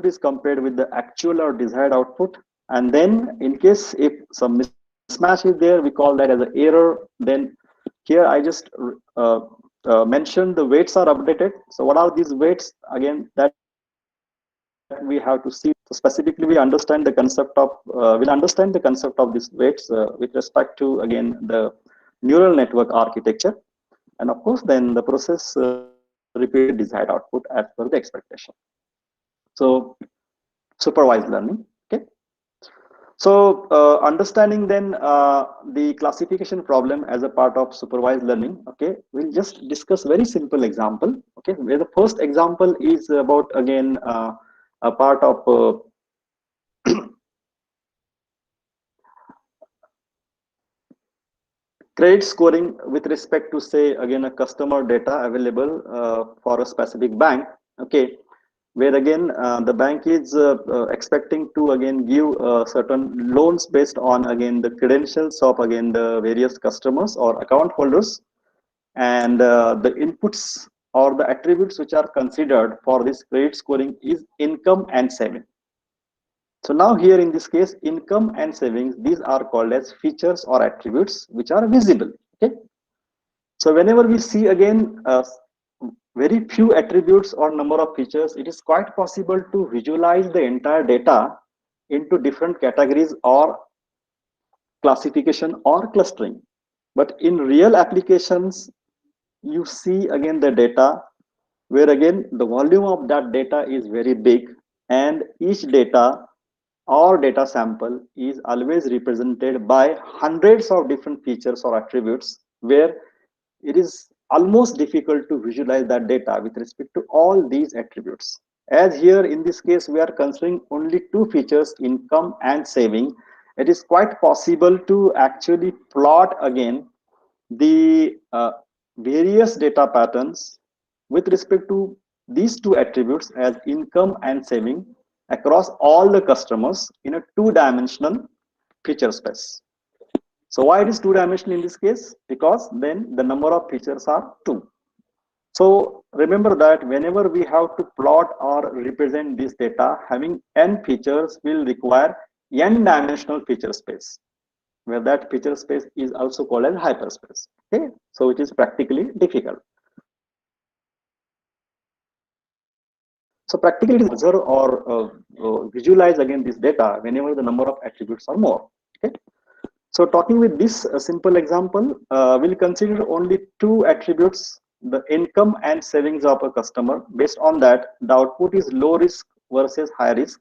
is compared with the actual or desired output, and then in case if some mismatch is there, we call that as an error. Then here I just mentioned the weights are updated. So what are these weights? Again, that we have to see. So specifically, we understand the concept of these weights with respect to again the neural network architecture, and of course, then the process repeats the desired output as per the expectation. So supervised learning. Okay. So understanding then the classification problem as a part of supervised learning. Okay, we'll just discuss very simple example. Okay, where the first example is about again a part of credit scoring with respect to say again a customer data available for a specific bank. Okay, where again the bank is expecting to again give certain loans based on again the credentials of again the various customers or account holders, and the inputs or the attributes which are considered for this credit scoring is income and saving. So now here in this case, income and savings, these are called as features or attributes which are visible. Okay. So whenever we see again very few attributes or number of features, it is quite possible to visualize the entire data into different categories or classification or clustering. But in real applications, you see again the data where again the volume of that data is very big, and each data or data sample is always represented by hundreds of different features or attributes, where it is almost difficult to visualize that data with respect to all these attributes. As here in this case, we are considering only two features, income and saving. It is quite possible to actually plot again the various data patterns with respect to these two attributes as income and saving across all the customers in a two-dimensional feature space. So why it is two-dimensional in this case? Because then the number of features are 2. So remember that whenever we have to plot or represent this data, having n features will require n-dimensional feature space, where that feature space is also called as hyperspace. Okay, so it is practically difficult. So practically it is observe or visualize again this data whenever the number of attributes are more. Okay. So talking with this simple example, we'll consider only two attributes, the income and savings of a customer. Based on that, the output is low risk versus high risk,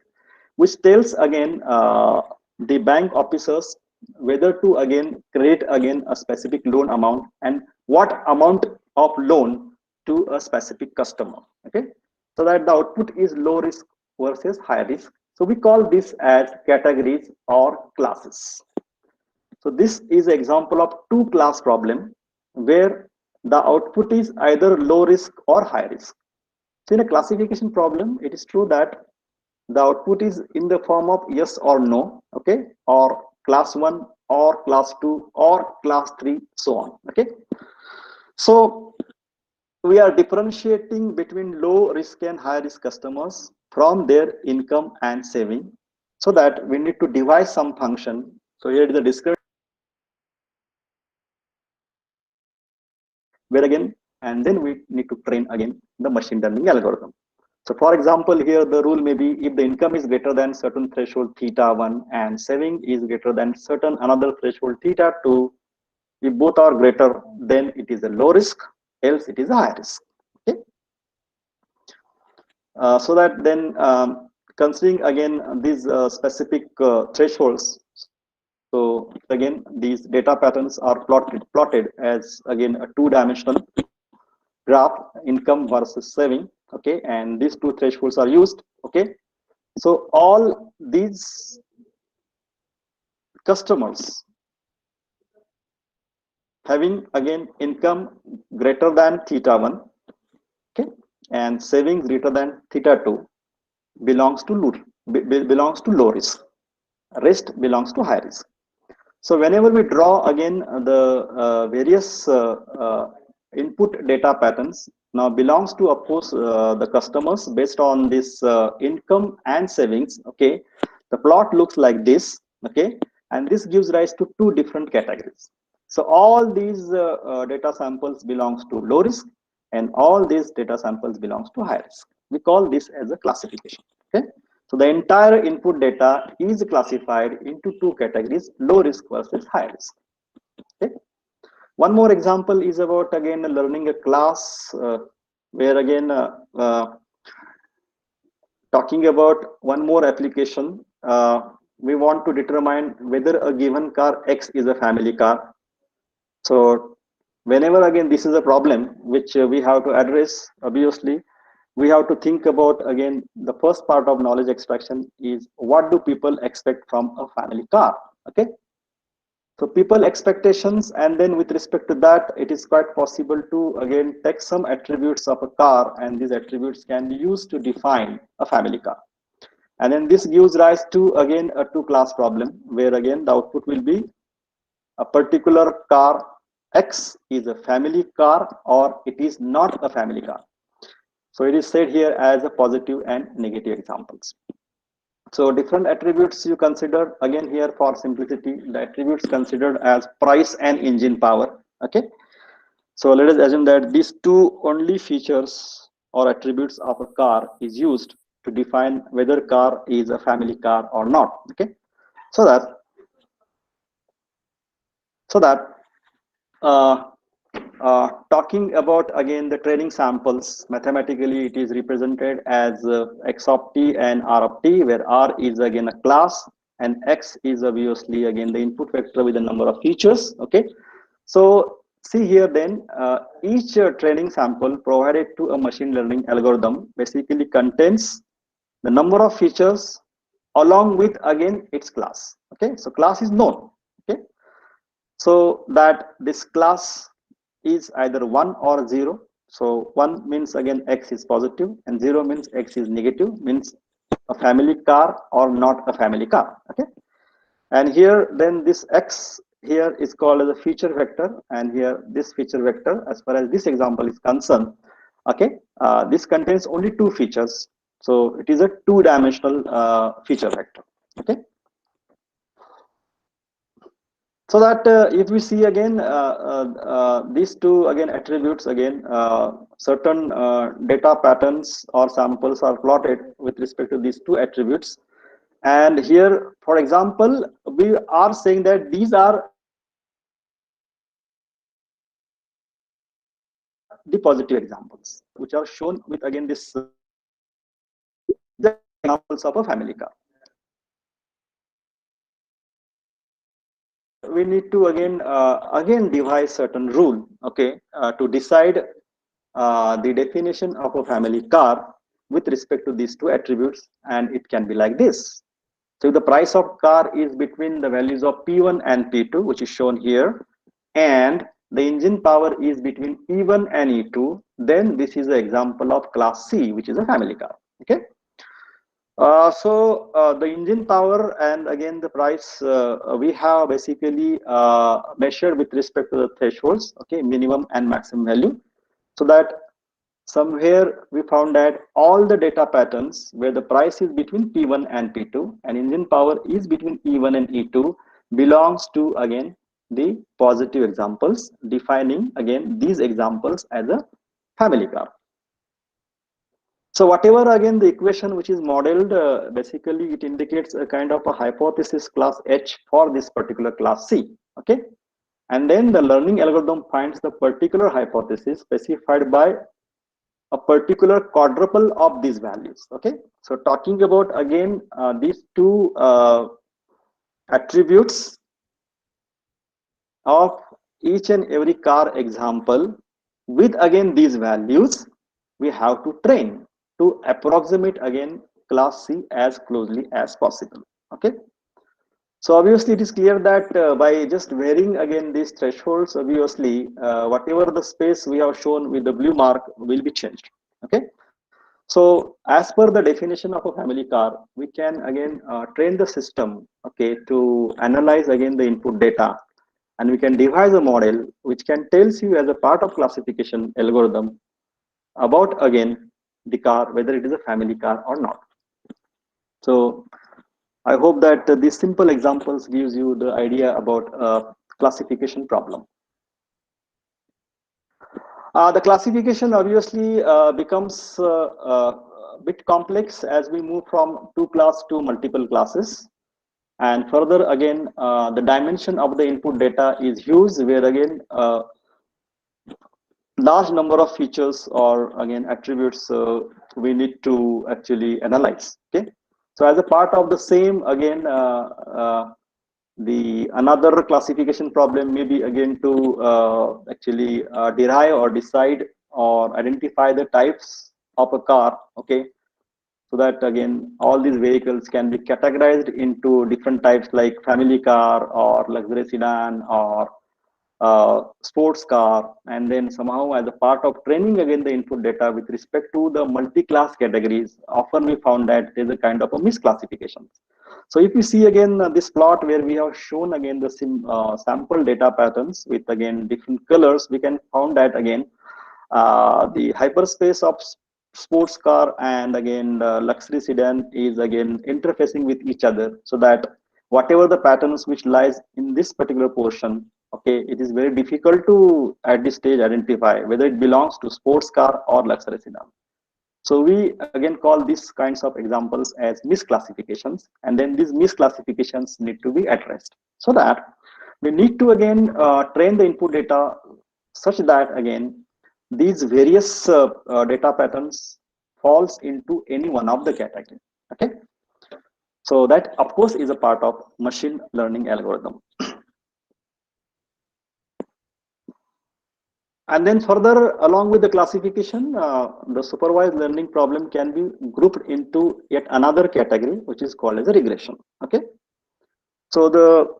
which tells again the bank officers whether to again create again a specific loan amount and what amount of loan to a specific customer. Okay, so that the output is low risk versus high risk. So we call this as categories or classes. So this is an example of two class problem where the output is either low risk or high risk. So in a classification problem, it is true that the output is in the form of yes or no, okay, or class 1 or class 2 or class 3, so on. Okay, so we are differentiating between low risk and high risk customers from their income and saving, so that we need to devise some function. So here is the description, where again, and then we need to train again the machine learning algorithm. So for example, here the rule may be if the income is greater than certain threshold theta 1 and saving is greater than certain another threshold theta 2, if both are greater, then it is a low risk. else it is a high risk. Okay. So that then considering again these specific thresholds, so again these data patterns are plotted as again a two-dimensional graph, income versus saving. Okay, and these two thresholds are used. Okay, so all these customers having again income greater than theta 1, okay, and savings greater than theta 2 belongs to low risk. Rest belongs to high risk. So whenever we draw again the various input data patterns now belongs to, of course, the customers based on this income and savings. Okay, the plot looks like this. Okay, and this gives rise to two different categories. So all these data samples belongs to low risk, and all these data samples belongs to high risk. We call this as a classification. Okay, so the entire input data is classified into two categories: low risk versus high risk. Okay. One more example is about again learning a class where again talking about one more application. We want to determine whether a given car X is a family car. So whenever again this is a problem which we have to address, obviously we have to think about again the first part of knowledge extraction is what do people expect from a family car. Okay, so people expectations, and then with respect to that it is quite possible to again take some attributes of a car, and these attributes can be used to define a family car. And then this gives rise to again a two class problem where again the output will be a particular car X is a family car or it is not a family car. So it is said here as a positive and negative examples. So different attributes you consider again here for simplicity, the attributes considered as price and engine power. Okay, so let us assume that these two only features or attributes of a car is used to define whether car is a family car or not. Okay, so that talking about again the training samples, mathematically it is represented as x of t and r of t, where r is again a class and x is obviously again the input vector with the number of features. Okay, so see here then each training sample provided to a machine learning algorithm basically contains the number of features along with again its class. Okay, so class is known. Okay, so that this class is either 1 or 0. So 1 means again x is positive and 0 means x is negative, means a family car or not a family car. Okay, and here then this x here is called as a feature vector, and here this feature vector as far as this example is concerned, okay, this contains only two features, so it is a two-dimensional feature vector. Okay, so that if we see again these two again attributes again certain data patterns or samples are plotted with respect to these two attributes, and here for example we are saying that these are the positive examples which are shown with again this the examples of a family car. We need to again devise certain rule, okay, to decide the definition of a family car with respect to these two attributes, and it can be like this. So if the price of car is between the values of P1 and P2, which is shown here, and the engine power is between E1 and E2, then this is an example of class C, which is a family car. Okay. So the engine power and again the price we have basically measured with respect to the thresholds, okay, minimum and maximum value, so that somewhere we found that all the data patterns where the price is between P1 and P2 and engine power is between E1 and E2 belongs to again the positive examples, defining again these examples as a family car. So whatever again the equation which is modeled, basically it indicates a kind of a hypothesis class H for this particular class C. Okay. and then the learning algorithm finds the particular hypothesis specified by a particular quadruple of these values. Okay, so talking about again these two attributes of each and every car example with again these values, we have to train to approximate again class C as closely as possible. Okay, so obviously it is clear that by just varying again these thresholds, obviously whatever the space we have shown with the blue mark will be changed. Okay, so as per the definition of a family car, we can again train the system, okay, to analyze again the input data, and we can devise a model which can tells you as a part of classification algorithm about again the car, whether it is a family car or not. So I hope that these simple examples gives you the idea about classification problem. The classification obviously becomes a bit complex as we move from two class to multiple classes. And further again, the dimension of the input data is huge, where again large number of features or again attributes we need to actually analyze. Okay, so as a part of the same again the another classification problem may be again to actually derive or decide or identify the types of a car. Okay, so that again all these vehicles can be categorized into different types like family car or luxury sedan or sports car, and then somehow as a part of training again the input data with respect to the multi-class categories, often we found that there's a kind of a misclassification. So if you see again this plot where we have shown again the sample data patterns with again different colors, we can found that again the hyperspace of sports car and again luxury sedan is again interfacing with each other, so that whatever the patterns which lies in this particular portion, okay, it is very difficult to at this stage identify whether it belongs to sports car or luxury sedan. So we again call these kinds of examples as misclassifications, and then these misclassifications need to be addressed, so that we need to again train the input data such that again these various data patterns falls into any one of the category. Okay, so that of course is a part of machine learning algorithm. And then further along with the classification, the supervised learning problem can be grouped into yet another category which is called as a regression. Okay, so the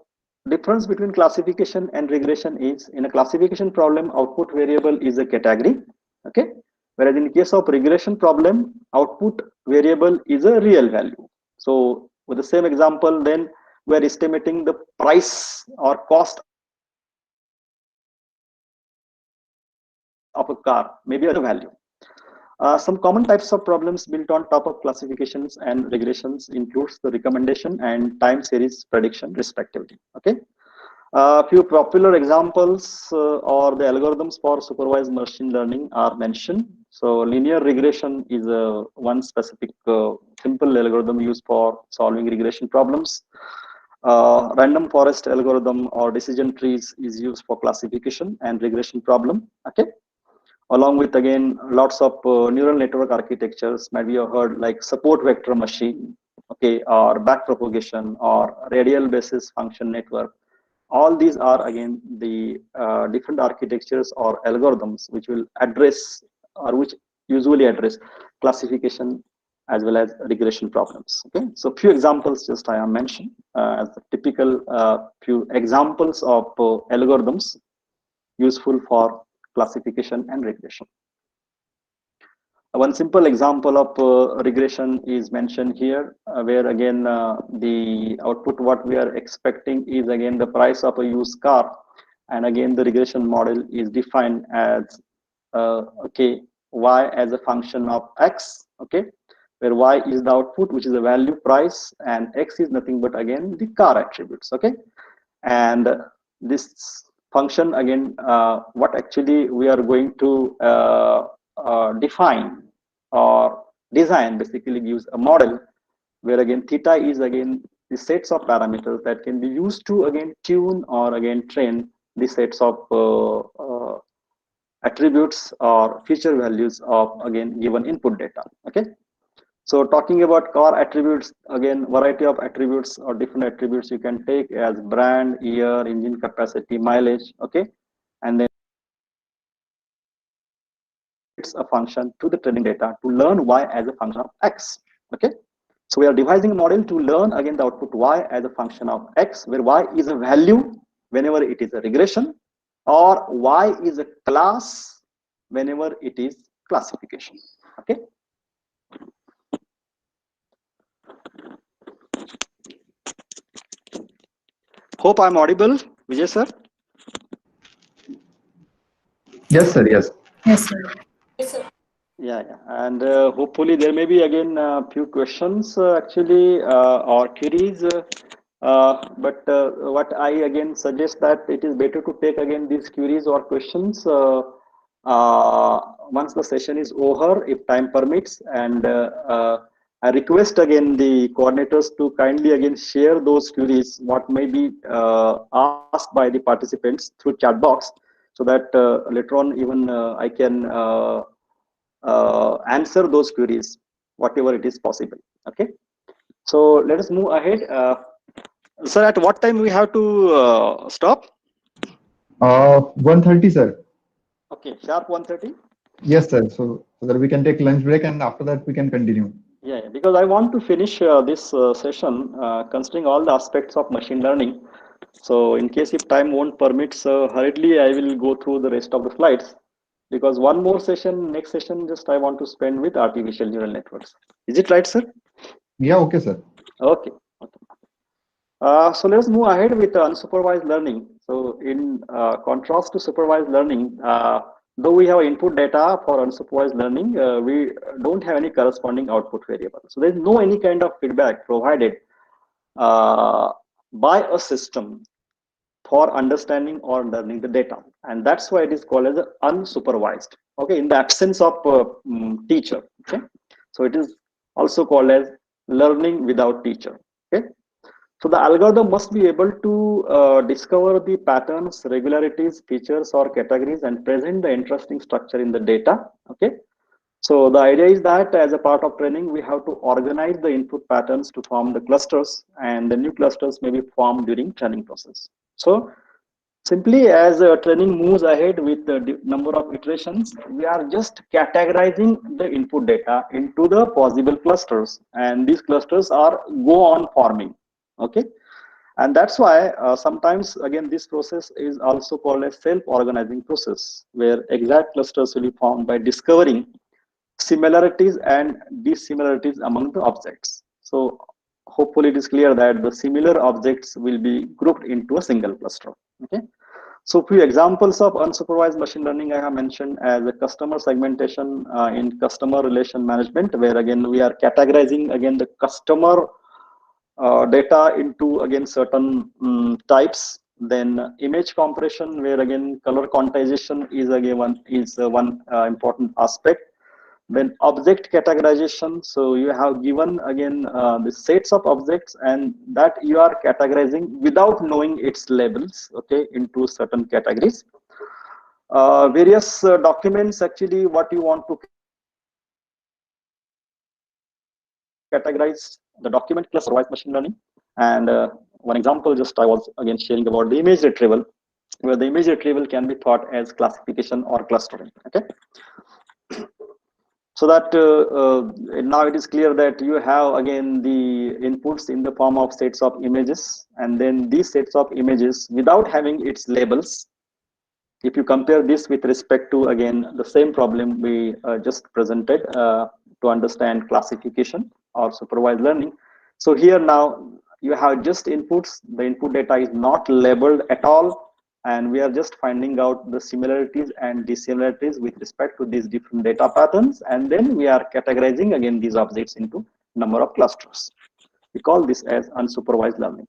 difference between classification and regression is, in a classification problem output variable is a category, okay, whereas in case of regression problem output variable is a real value. So with the same example, then we are estimating the price or cost of a car, maybe a value. Some common types of problems built on top of classifications and regressions includes the recommendation and time series prediction respectively. Okay, a few popular examples or the algorithms for supervised machine learning are mentioned. So linear regression is one specific simple algorithm used for solving regression problems. Random forest algorithm or decision trees is used for classification and regression problem. Okay, along with again lots of neural network architectures might be heard like support vector machine, okay, or backpropagation or radial basis function network. All these are again the different architectures or algorithms which will address or which usually address classification as well as regression problems. Okay, so few examples just I have mentioned as the typical few examples of algorithms useful for classification and regression. One simple example of regression is mentioned here, where again the output what we are expecting is again the price of a used car, and again the regression model is defined as okay, y as a function of x, okay, where y is the output which is a value price and x is nothing but again the car attributes. Okay, and this function again what actually we are going to define or design basically gives a model where again theta is again the sets of parameters that can be used to again tune or again train the sets of attributes or feature values of again given input data. Okay, so talking about core attributes, again variety of attributes or different attributes you can take as brand, year, engine capacity, mileage. Okay, and then it's a function to the training data to learn y as a function of x. Okay, so we are devising a model to learn again the output y as a function of x, where y is a value whenever it is a regression, or y is a class whenever it is classification. Okay. Hope I'm audible, Vijay sir. Yes, sir. Yes. Yes, sir. Yeah, and hopefully there may be again a few questions actually or queries. But what I again suggest that it is better to take again these queries or questions once the session is over, if time permits, and I request again the coordinators to kindly again share those queries what may be asked by the participants through chat box, so that later on even I can answer those queries whatever it is possible. Okay, so let us move ahead. Sir, at what time we have to stop? 1:30, sir. Okay, sharp 1:30. Yes, sir. So that we can take lunch break, and after that we can continue. Yeah, because I want to finish this session considering all the aspects of machine learning. So in case if time won't permit, so hurriedly I will go through the rest of the slides, because one more session, next session, just I want to spend with artificial neural networks. Is it right, sir? Yeah. Okay, sir. Okay. So let's move ahead with unsupervised learning. So in contrast to supervised learning, though we have input data for unsupervised learning, we don't have any corresponding output variable. So there's no any kind of feedback provided by a system for understanding or learning the data, and that's why it is called as unsupervised. Okay, in the absence of teacher. Okay, so it is also called as learning without teacher. Okay, so the algorithm must be able to discover the patterns, regularities, features, or categories and present the interesting structure in the data. Okay, so the idea is that as a part of training, we have to organize the input patterns to form the clusters, and the new clusters may be formed during training process. So simply as training moves ahead with the number of iterations, we are just categorizing the input data into the possible clusters, and these clusters are go on forming. Okay, and that's why sometimes again this process is also called a self-organizing process, where exact clusters will be formed by discovering similarities and dissimilarities among the objects. So hopefully it is clear that the similar objects will be grouped into a single cluster. Okay, so few examples of unsupervised machine learning I have mentioned as a customer segmentation in customer relation management, where again we are categorizing again the customer data into again certain types. Then image compression, where again color quantization is again one important aspect. Then object categorization, so you have given again the sets of objects, and that you are categorizing without knowing its labels, okay, into certain categories. Various documents, actually what you want to categorize the document cluster supervised machine learning. And one example just I was again sharing about the image retrieval, where the image retrieval can be thought as classification or clustering. Okay, so that now it is clear that you have again the inputs in the form of sets of images, and then these sets of images without having its labels. If you compare this with respect to again the same problem we just presented to understand classification or supervised learning, so here now you have just inputs, the input data is not labeled at all, and we are just finding out the similarities and dissimilarities with respect to these different data patterns, and then we are categorizing again these objects into number of clusters. We call this as unsupervised learning.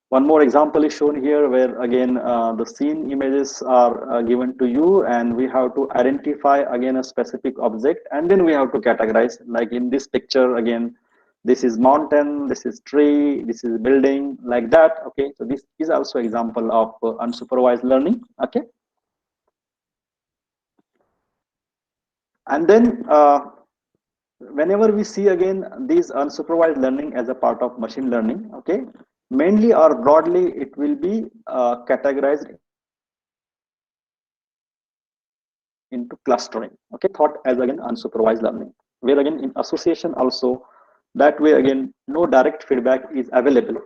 One more example is shown here, where again the scene images are given to you, and we have to identify again a specific object, and then we have to categorize. Like in this picture again, this is mountain, this is tree, this is building, like that. Okay, so this is also example of unsupervised learning. Okay, and then whenever we see again these unsupervised learning as a part of machine learning, okay, mainly or broadly it will be categorized into clustering. Okay, thought as again unsupervised learning, where again in association also, that way again no direct feedback is available,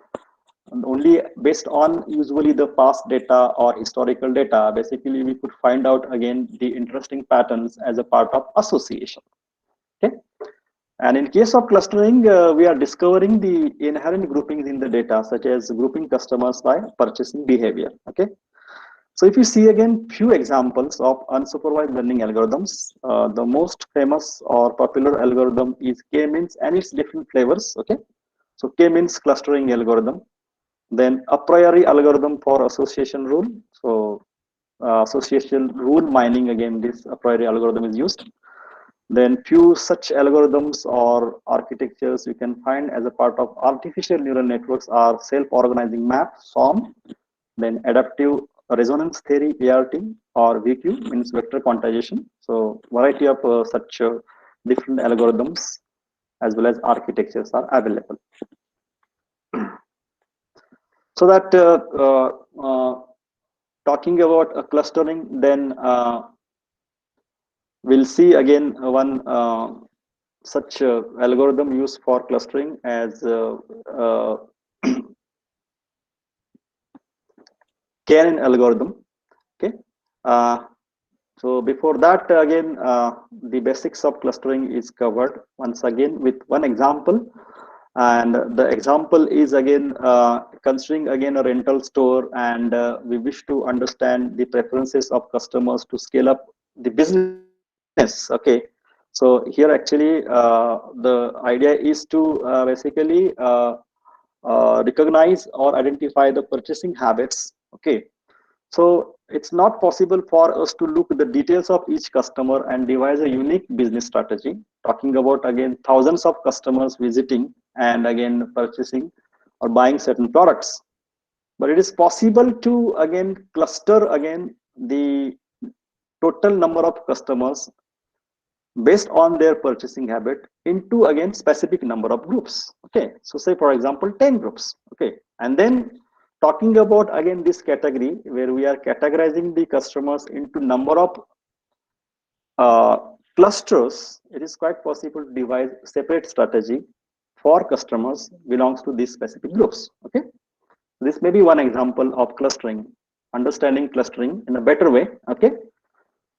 and only based on usually the past data or historical data, basically we could find out again the interesting patterns as a part of association. Okay, and in case of clustering, we are discovering the inherent groupings in the data, such as grouping customers by purchasing behavior. Okay, so if you see again few examples of unsupervised learning algorithms, the most famous or popular algorithm is K-means and its different flavors. Okay, so K-means clustering algorithm, then a priori algorithm for association rule. So association rule mining, again this a priori algorithm is used. Then few such algorithms or architectures you can find as a part of artificial neural networks are self-organizing map, SORM, then adaptive resonance theory, ART, or VQ, means vector quantization. So variety of such different algorithms as well as architectures are available. So that talking about clustering, then we'll see again one such algorithm used for clustering as KNN algorithm. Okay, so before that, again the basics of clustering is covered once again with one example, and the example is again considering again a rental store, and we wish to understand the preferences of customers to scale up the business. Okay, so here actually the idea is to basically recognize or identify the purchasing habits. Okay, so it's not possible for us to look at the details of each customer and devise a unique business strategy, talking about again thousands of customers visiting and again purchasing or buying certain products. But it is possible to again cluster again the total number of customers based on their purchasing habit into again specific number of groups. Okay, so say for example 10 groups. Okay, and then talking about again this category where we are categorizing the customers into number of clusters, it is quite possible to devise separate strategy for customers belongs to these specific groups. Okay, this may be one example of clustering, understanding clustering in a better way. Okay,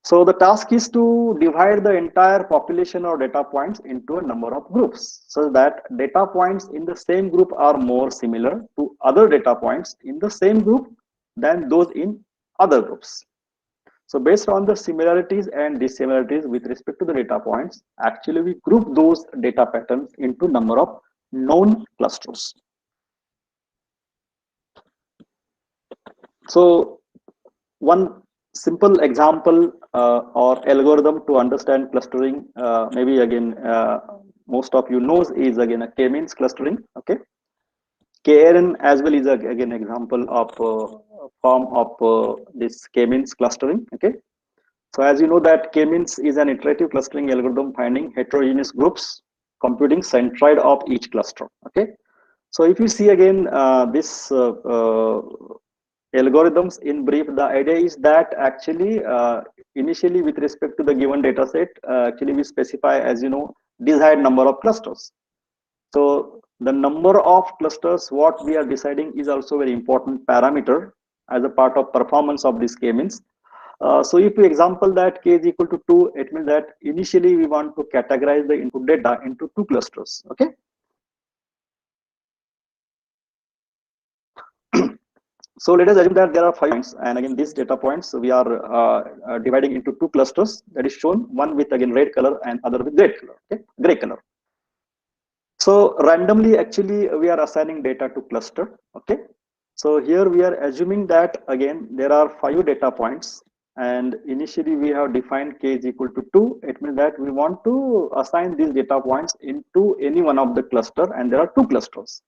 so the task is to divide the entire population or data points into a number of groups, so that data points in the same group are more similar to other data points in the same group than those in other groups. So based on the similarities and dissimilarities with respect to the data points, actually we group those data patterns into number of known clusters. So one simple example or algorithm to understand clustering, maybe again most of you knows, is again a K-means clustering. Okay, KNN as well is again example of form of this K-means clustering. Okay, so as you know that K-means is an iterative clustering algorithm finding heterogeneous groups, computing centroid of each cluster. Okay, so if you see again this algorithms in brief, the idea is that actually initially with respect to the given data set, actually we specify, as you know, desired number of clusters. So the number of clusters what we are deciding is also very important parameter as a part of performance of this K-means. So if we example that k is equal to 2, it means that initially we want to categorize the input data into 2 clusters. Okay, so let us assume that there are 5 points, and again these data points we are dividing into 2 clusters, that is shown, one with again red color and other with red color. Okay, gray color. So randomly actually we are assigning data to cluster. Okay, so here we are assuming that again there are 5 data points and initially we have defined k is equal to 2. It means that we want to assign these data points into any one of the cluster, and there are 2 clusters.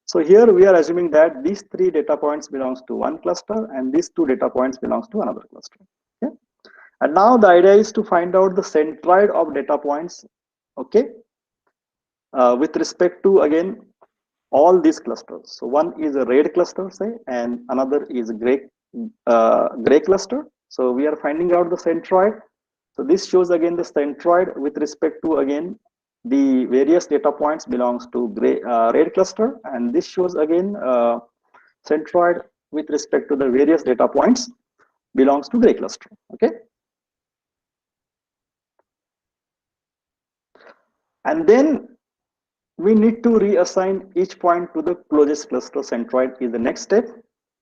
So here we are assuming that these 3 data points belongs to one cluster and these 2 data points belongs to another cluster. Okay? And now the idea is to find out the centroid of data points, okay, with respect to again all these clusters. So one is a red cluster, say, and another is a gray cluster. So we are finding out the centroid. So this shows again the centroid with respect to again the various data points belongs to red cluster, and this shows again centroid with respect to the various data points belongs to gray cluster. Okay, and then we need to reassign each point to the closest cluster centroid is the next step.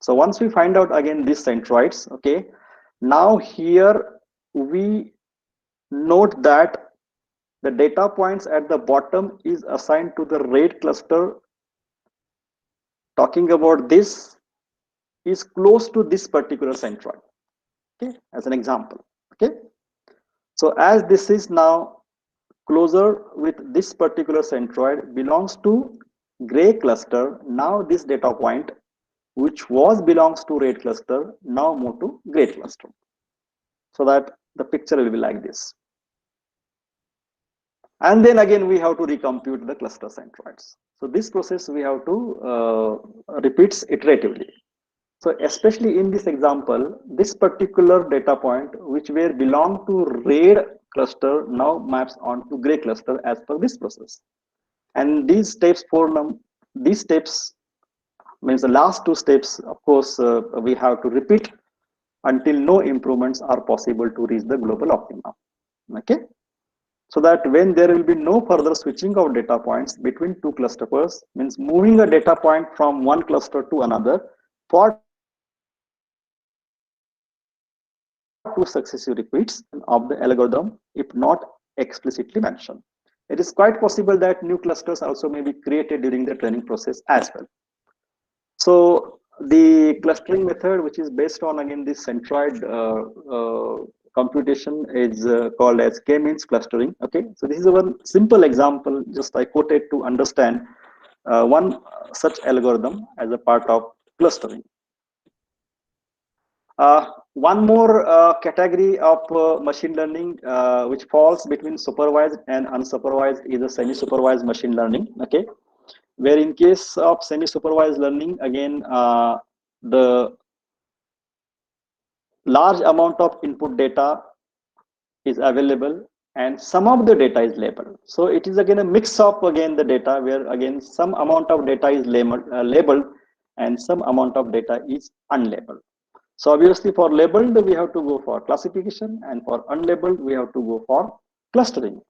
So once we find out again these centroids, okay, now here we note that the data points at the bottom is assigned to the red cluster. Talking about this is close to this particular centroid, okay, as an example. Okay, so as this is now closer with this particular centroid belongs to gray cluster, now this data point which was belongs to red cluster now move to gray cluster, so that the picture will be like this. And then again we have to recompute the cluster centroids. So this process we have to repeats iteratively. So especially in this example, this particular data point which were belong to red cluster now maps onto gray cluster as per this process. And these steps these steps means the last 2 steps, of course, we have to repeat until no improvements are possible to reach the global optimum. Okay, so that when there will be no further switching of data points between 2 clusters, means moving a data point from one cluster to another for 2 successive repeats of the algorithm, if not explicitly mentioned. It is quite possible that new clusters also may be created during the training process as well. So the clustering method, which is based on again this centroid computation, is called as k-means clustering. Okay, so this is one simple example just I quoted to understand one such algorithm as a part of clustering. One more category of machine learning which falls between supervised and unsupervised is a semi-supervised machine learning. Okay, where in case of semi-supervised learning, again the large amount of input data is available and some of the data is labeled. So it is again a mix of again the data where again some amount of data is labeled and some amount of data is unlabeled. So obviously for labeled we have to go for classification, and for unlabeled we have to go for clustering.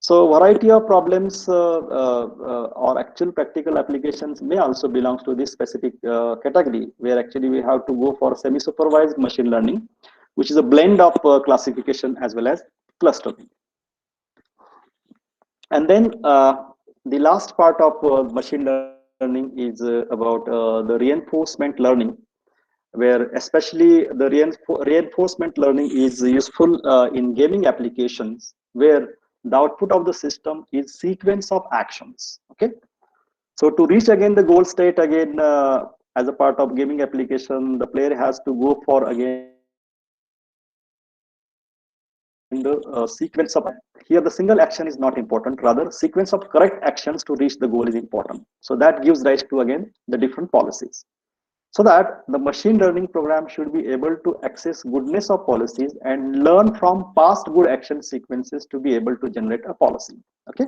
So variety of problems or actual practical applications may also belong to this specific category, where actually we have to go for semi-supervised machine learning, which is a blend of classification as well as clustering. And then the last part of machine learning is about the reinforcement learning, where especially the reinforcement learning is useful in gaming applications, where the output of the system is sequence of actions. Okay, so to reach again the goal state again as a part of gaming application, the player has to go for again the sequence of, here the single action is not important, rather sequence of correct actions to reach the goal is important. So that gives rise to again the different policies, so that the machine learning program should be able to access goodness of policies and learn from past good action sequences to be able to generate a policy. Okay,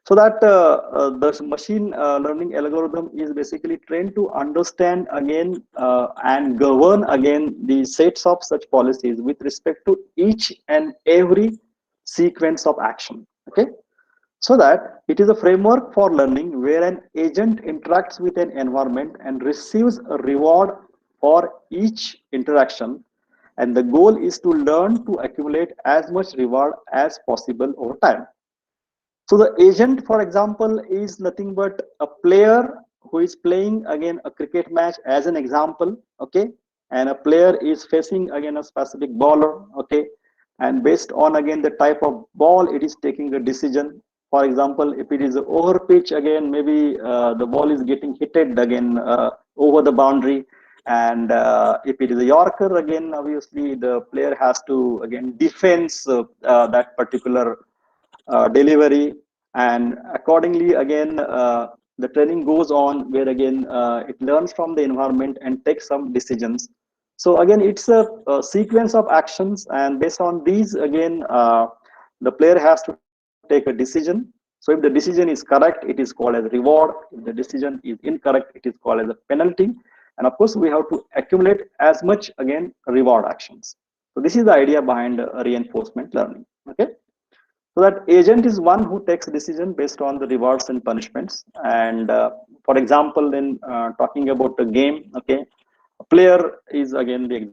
so that the machine learning algorithm is basically trained to understand again and govern again the sets of such policies with respect to each and every sequence of action. Okay, so that it is a framework for learning where an agent interacts with an environment and receives a reward for each interaction, and the goal is to learn to accumulate as much reward as possible over time. So the agent, for example, is nothing but a player who is playing again a cricket match as an example. Okay, and a player is facing again a specific bowler, okay, and based on again the type of ball it is taking a decision. For example, if it is an over pitch, again maybe the ball is getting hitted again over the boundary, and if it is a Yorker, again obviously the player has to again defense that particular delivery, and accordingly again the training goes on where again it learns from the environment and takes some decisions. So again it's a sequence of actions, and based on these again the player has to take a decision. So if the decision is correct, it is called as reward. If the decision is incorrect, it is called as a penalty. And of course we have to accumulate as much again reward actions. So this is the idea behind reinforcement learning. Okay, so that agent is one who takes decision based on the rewards and punishments. And for example, in talking about the game, okay, a player is again the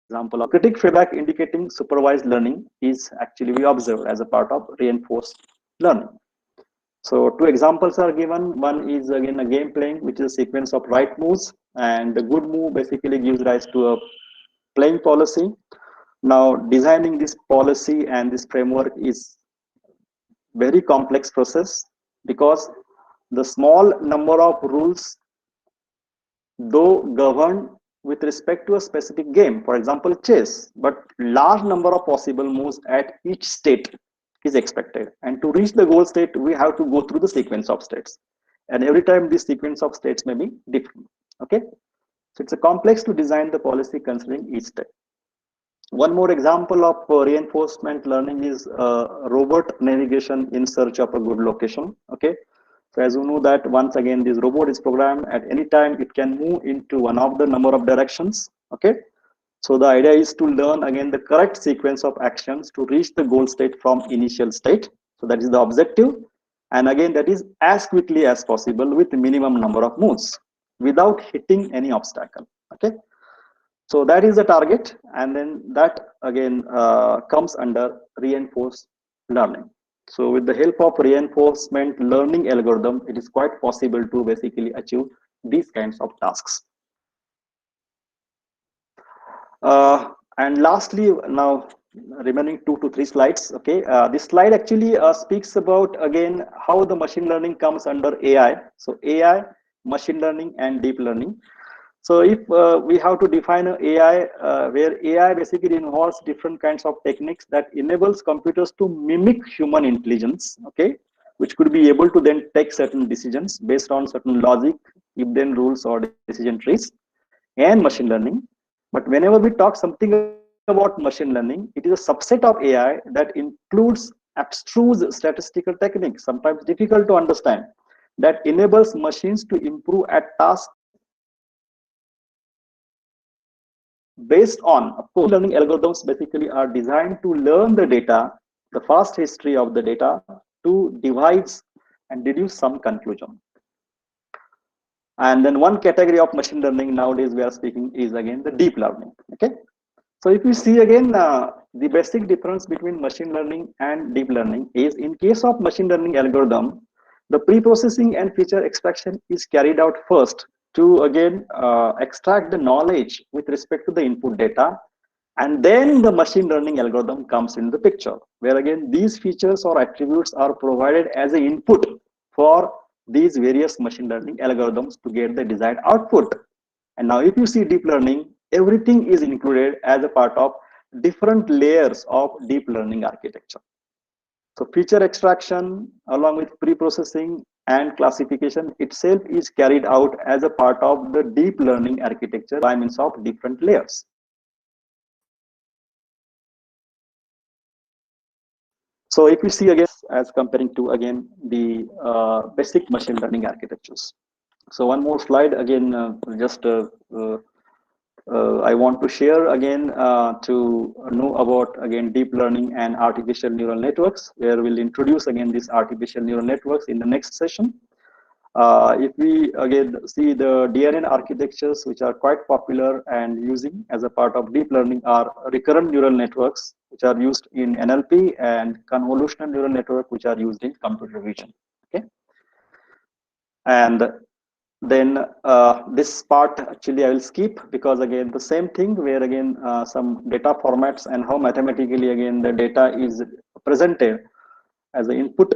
example of critic feedback indicating supervised learning is actually we observe as a part of reinforced learning. So two examples are given. One is again a game playing, which is a sequence of right moves, and the good move basically gives rise to a playing policy. Now, designing this policy and this framework is very complex process, because the small number of rules, though govern with respect to a specific game, for example chess, but large number of possible moves at each state is expected, and to reach the goal state we have to go through the sequence of states, and every time this sequence of states may be different. Okay, so it's a complex to design the policy considering each step. One more example of reinforcement learning is robot navigation in search of a good location. Okay, so as you know that once again this robot is programmed, at any time it can move into one of the number of directions. Okay, so the idea is to learn again the correct sequence of actions to reach the goal state from initial state. So that is the objective, and again that is as quickly as possible with minimum number of moves without hitting any obstacle. Okay, so that is the target, and then that again comes under reinforced learning. So with the help of reinforcement learning algorithm, it is quite possible to basically achieve these kinds of tasks. And lastly, now remaining 2 to 3 slides. Okay, this slide actually speaks about again how the machine learning comes under AI. So AI, machine learning, and deep learning. So if we have to define an AI, where AI basically involves different kinds of techniques that enables computers to mimic human intelligence, okay, which could be able to then take certain decisions based on certain logic, if then rules or decision trees, and machine learning. But whenever we talk something about machine learning, it is a subset of AI that includes abstruse statistical techniques, sometimes difficult to understand, that enables machines to improve at tasks based on, of course, learning algorithms basically are designed to learn the data, the past history of the data, to devise and deduce some conclusion. And then one category of machine learning nowadays we are speaking is again the deep learning. Okay, so if you see again the basic difference between machine learning and deep learning is, in case of machine learning algorithm, the pre-processing and feature extraction is carried out first to again extract the knowledge with respect to the input data, and then the machine learning algorithm comes in the picture, where again these features or attributes are provided as an input for these various machine learning algorithms to get the desired output. And now if you see deep learning, everything is included as a part of different layers of deep learning architecture. So feature extraction along with pre-processing and classification itself is carried out as a part of the deep learning architecture by means of different layers. So if you see again as comparing to again the basic machine learning architectures. So one more slide again, I want to share again to know about again deep learning and artificial neural networks, where we'll introduce again these artificial neural networks in the next session. If we again see the DNN architectures, which are quite popular and using as a part of deep learning, are recurrent neural networks, which are used in NLP, and convolutional neural network, which are used in computer vision. Okay, and Then this part actually I will skip, because again the same thing where again some data formats and how mathematically again the data is presented as an input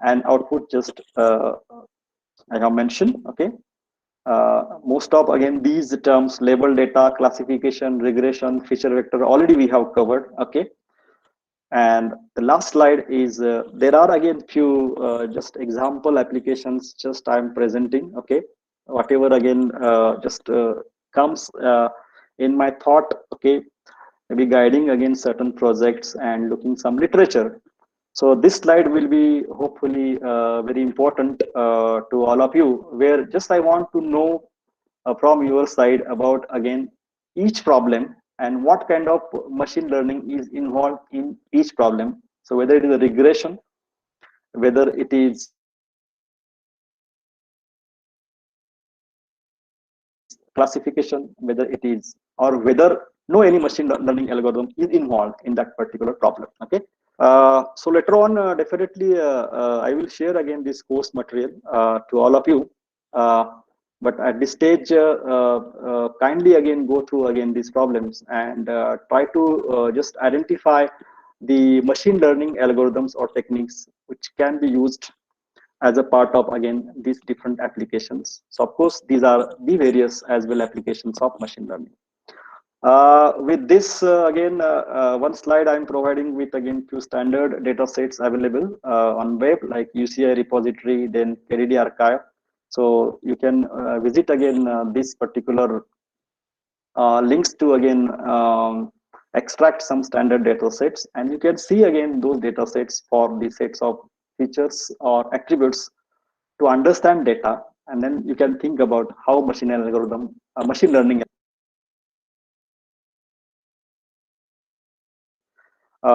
and output, just I have mentioned. Okay. Most of again these terms, label data, classification, regression, feature vector, already we have covered. Okay. And the last slide is there are again few just example applications just I'm presenting. Okay. Whatever again just comes in my thought. Okay. Maybe guiding again certain projects and looking some literature. So this slide will be hopefully very important to all of you, where just I want to know from your side about again each problem and what kind of machine learning is involved in each problem. So whether it is a regression, whether it is classification, whether it is, or whether no any machine learning algorithm is involved in that particular problem. Okay. So later on, definitely, I will share again this course material to all of you. But at this stage, kindly again go through again these problems and try to just identify the machine learning algorithms or techniques which can be used as a part of again these different applications. So of course, these are the various as well applications of machine learning. With this, again, one slide I'm providing with again few standard data sets available on web, like UCI repository, then KDD archive. So you can visit again this particular links to again extract some standard data sets, and you can see again those data sets for the sets of features or attributes to understand data, and then you can think about how machine learning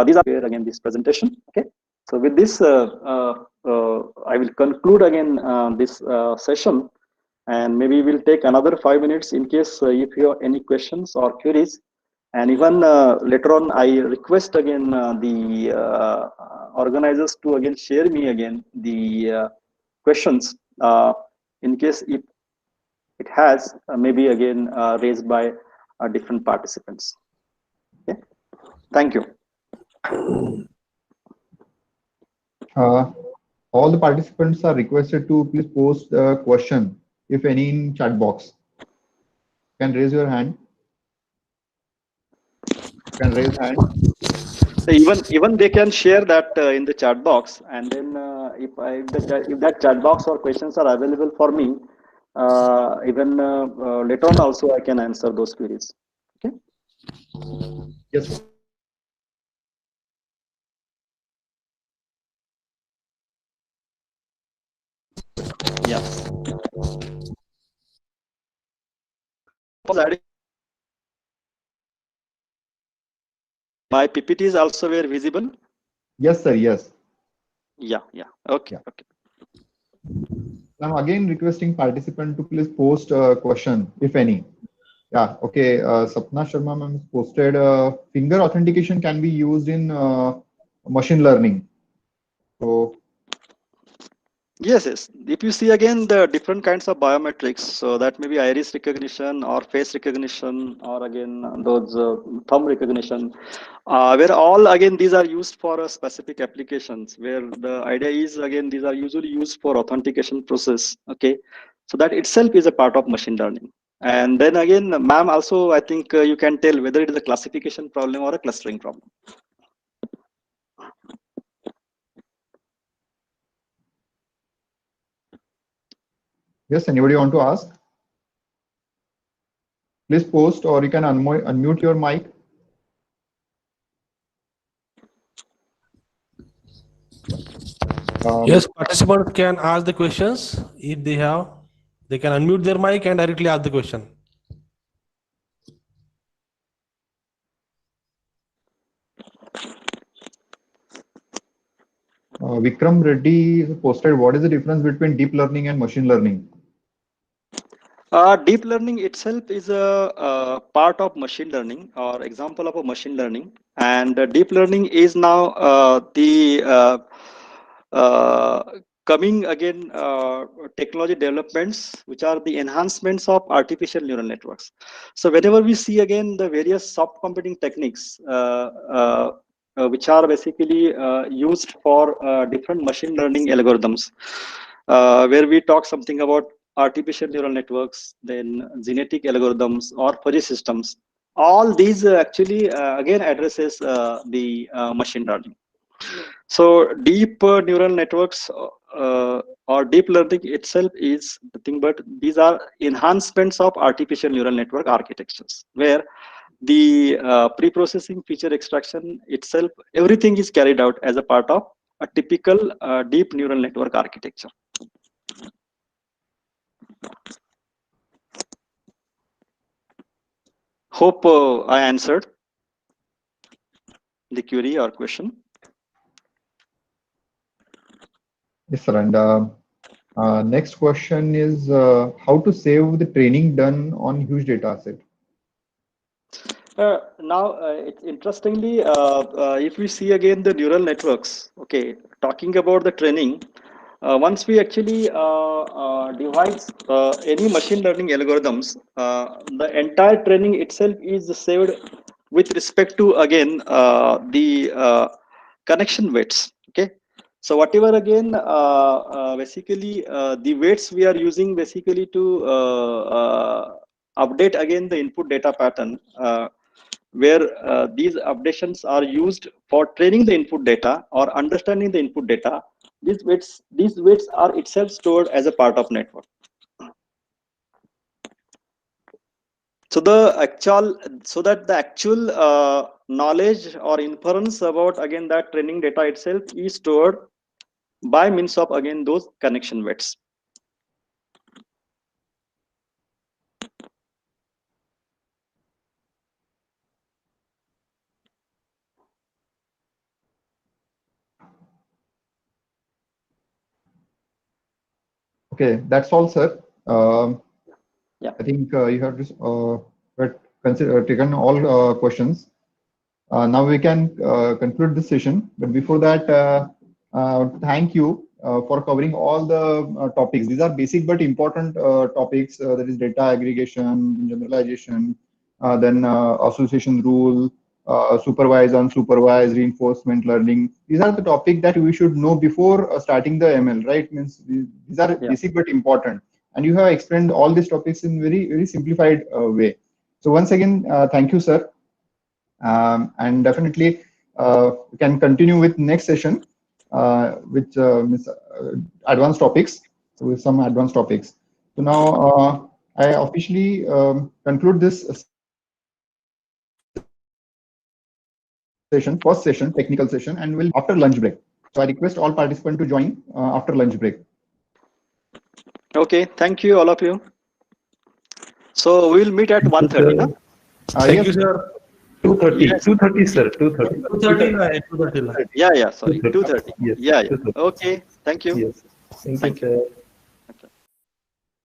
these are here again this presentation. Okay, so with this I will conclude again this session, and maybe we'll take another 5 minutes in case if you have any questions or queries. And even later on I request again the organizers to again share me again the questions in case if it has maybe again raised by different participants. Okay, thank you. All the participants are requested to please post a question, if any, in chat box. You can raise your hand. You can raise hand. So even they can share that in the chat box, and then if that chat box or questions are available for me, even later on also I can answer those queries. Okay. Yes. Yeah. My PPTs also were visible. Yes, sir. Yes. Yeah. Okay. Yeah. Okay. I'm again requesting participant to please post a question, if any. Yeah. Okay. Sapna Sharma ma'am posted finger authentication can be used in machine learning. So Yes. If you see again the different kinds of biometrics, so that may be iris recognition or face recognition, or again those thumb recognition, where all again these are used for a specific applications, where the idea is again these are usually used for authentication process. Okay, so that itself is a part of machine learning. And then again, ma'am, also I think you can tell whether it is a classification problem or a clustering problem. yes, anybody want to ask? Please post, or you can unmute your mic. Yes, participants can ask the questions if they have. They can unmute their mic and directly ask the question. Vikram Reddy posted, what is the difference between deep learning and machine learning? Deep learning itself is a part of machine learning or example of a machine learning, and deep learning is now the coming again technology developments, which are the enhancements of artificial neural networks. So whenever we see again the various soft computing techniques, which are basically used for different machine learning algorithms, where we talk something about artificial neural networks, then genetic algorithms or fuzzy systems. All these actually again addresses the machine learning. So deep neural networks or deep learning itself is nothing but these are enhancements of artificial neural network architectures, where the pre-processing, feature extraction itself, everything is carried out as a part of a typical deep neural network architecture. Hope I answered the query or question. Yes, sir. And next question is how to save the training done on huge data set? Now, it's interestingly, if we see again the neural networks, okay, talking about the training, once we actually devise any machine learning algorithms, the entire training itself is saved with respect to again the connection weights. Okay, so whatever again basically the weights we are using basically to update again the input data pattern. Where these updations are used for training the input data or understanding the input data, these weights are itself stored as a part of network. So the actual knowledge or inference about again that training data itself is stored by means of again those connection weights. Okay, that's all, sir. Yeah. I think you have taken all questions. Now we can conclude this session. But before that, thank you for covering all the topics. These are basic but important topics. That is data aggregation, generalization, then association rule, supervised, unsupervised, reinforcement learning. These are the topics that we should know before starting the ML, right? Means these are basic but important. And you have explained all these topics in very simplified way. So once again, thank you, sir. And definitely we can continue with next session with advanced topics, with some advanced topics. So now I officially conclude this session, first session, technical session, and will after lunch break. So I request all participants to join after lunch break. Okay, thank you all of you. So we will meet at 1:30. No? Thank you, Yes. sir. 2:30. Yes. 2:30, sir. 2:30. 2:30. Yeah, sorry, 2:30. Yes. Yeah. 2:30. Okay, thank you. Yes. Thank you, sir.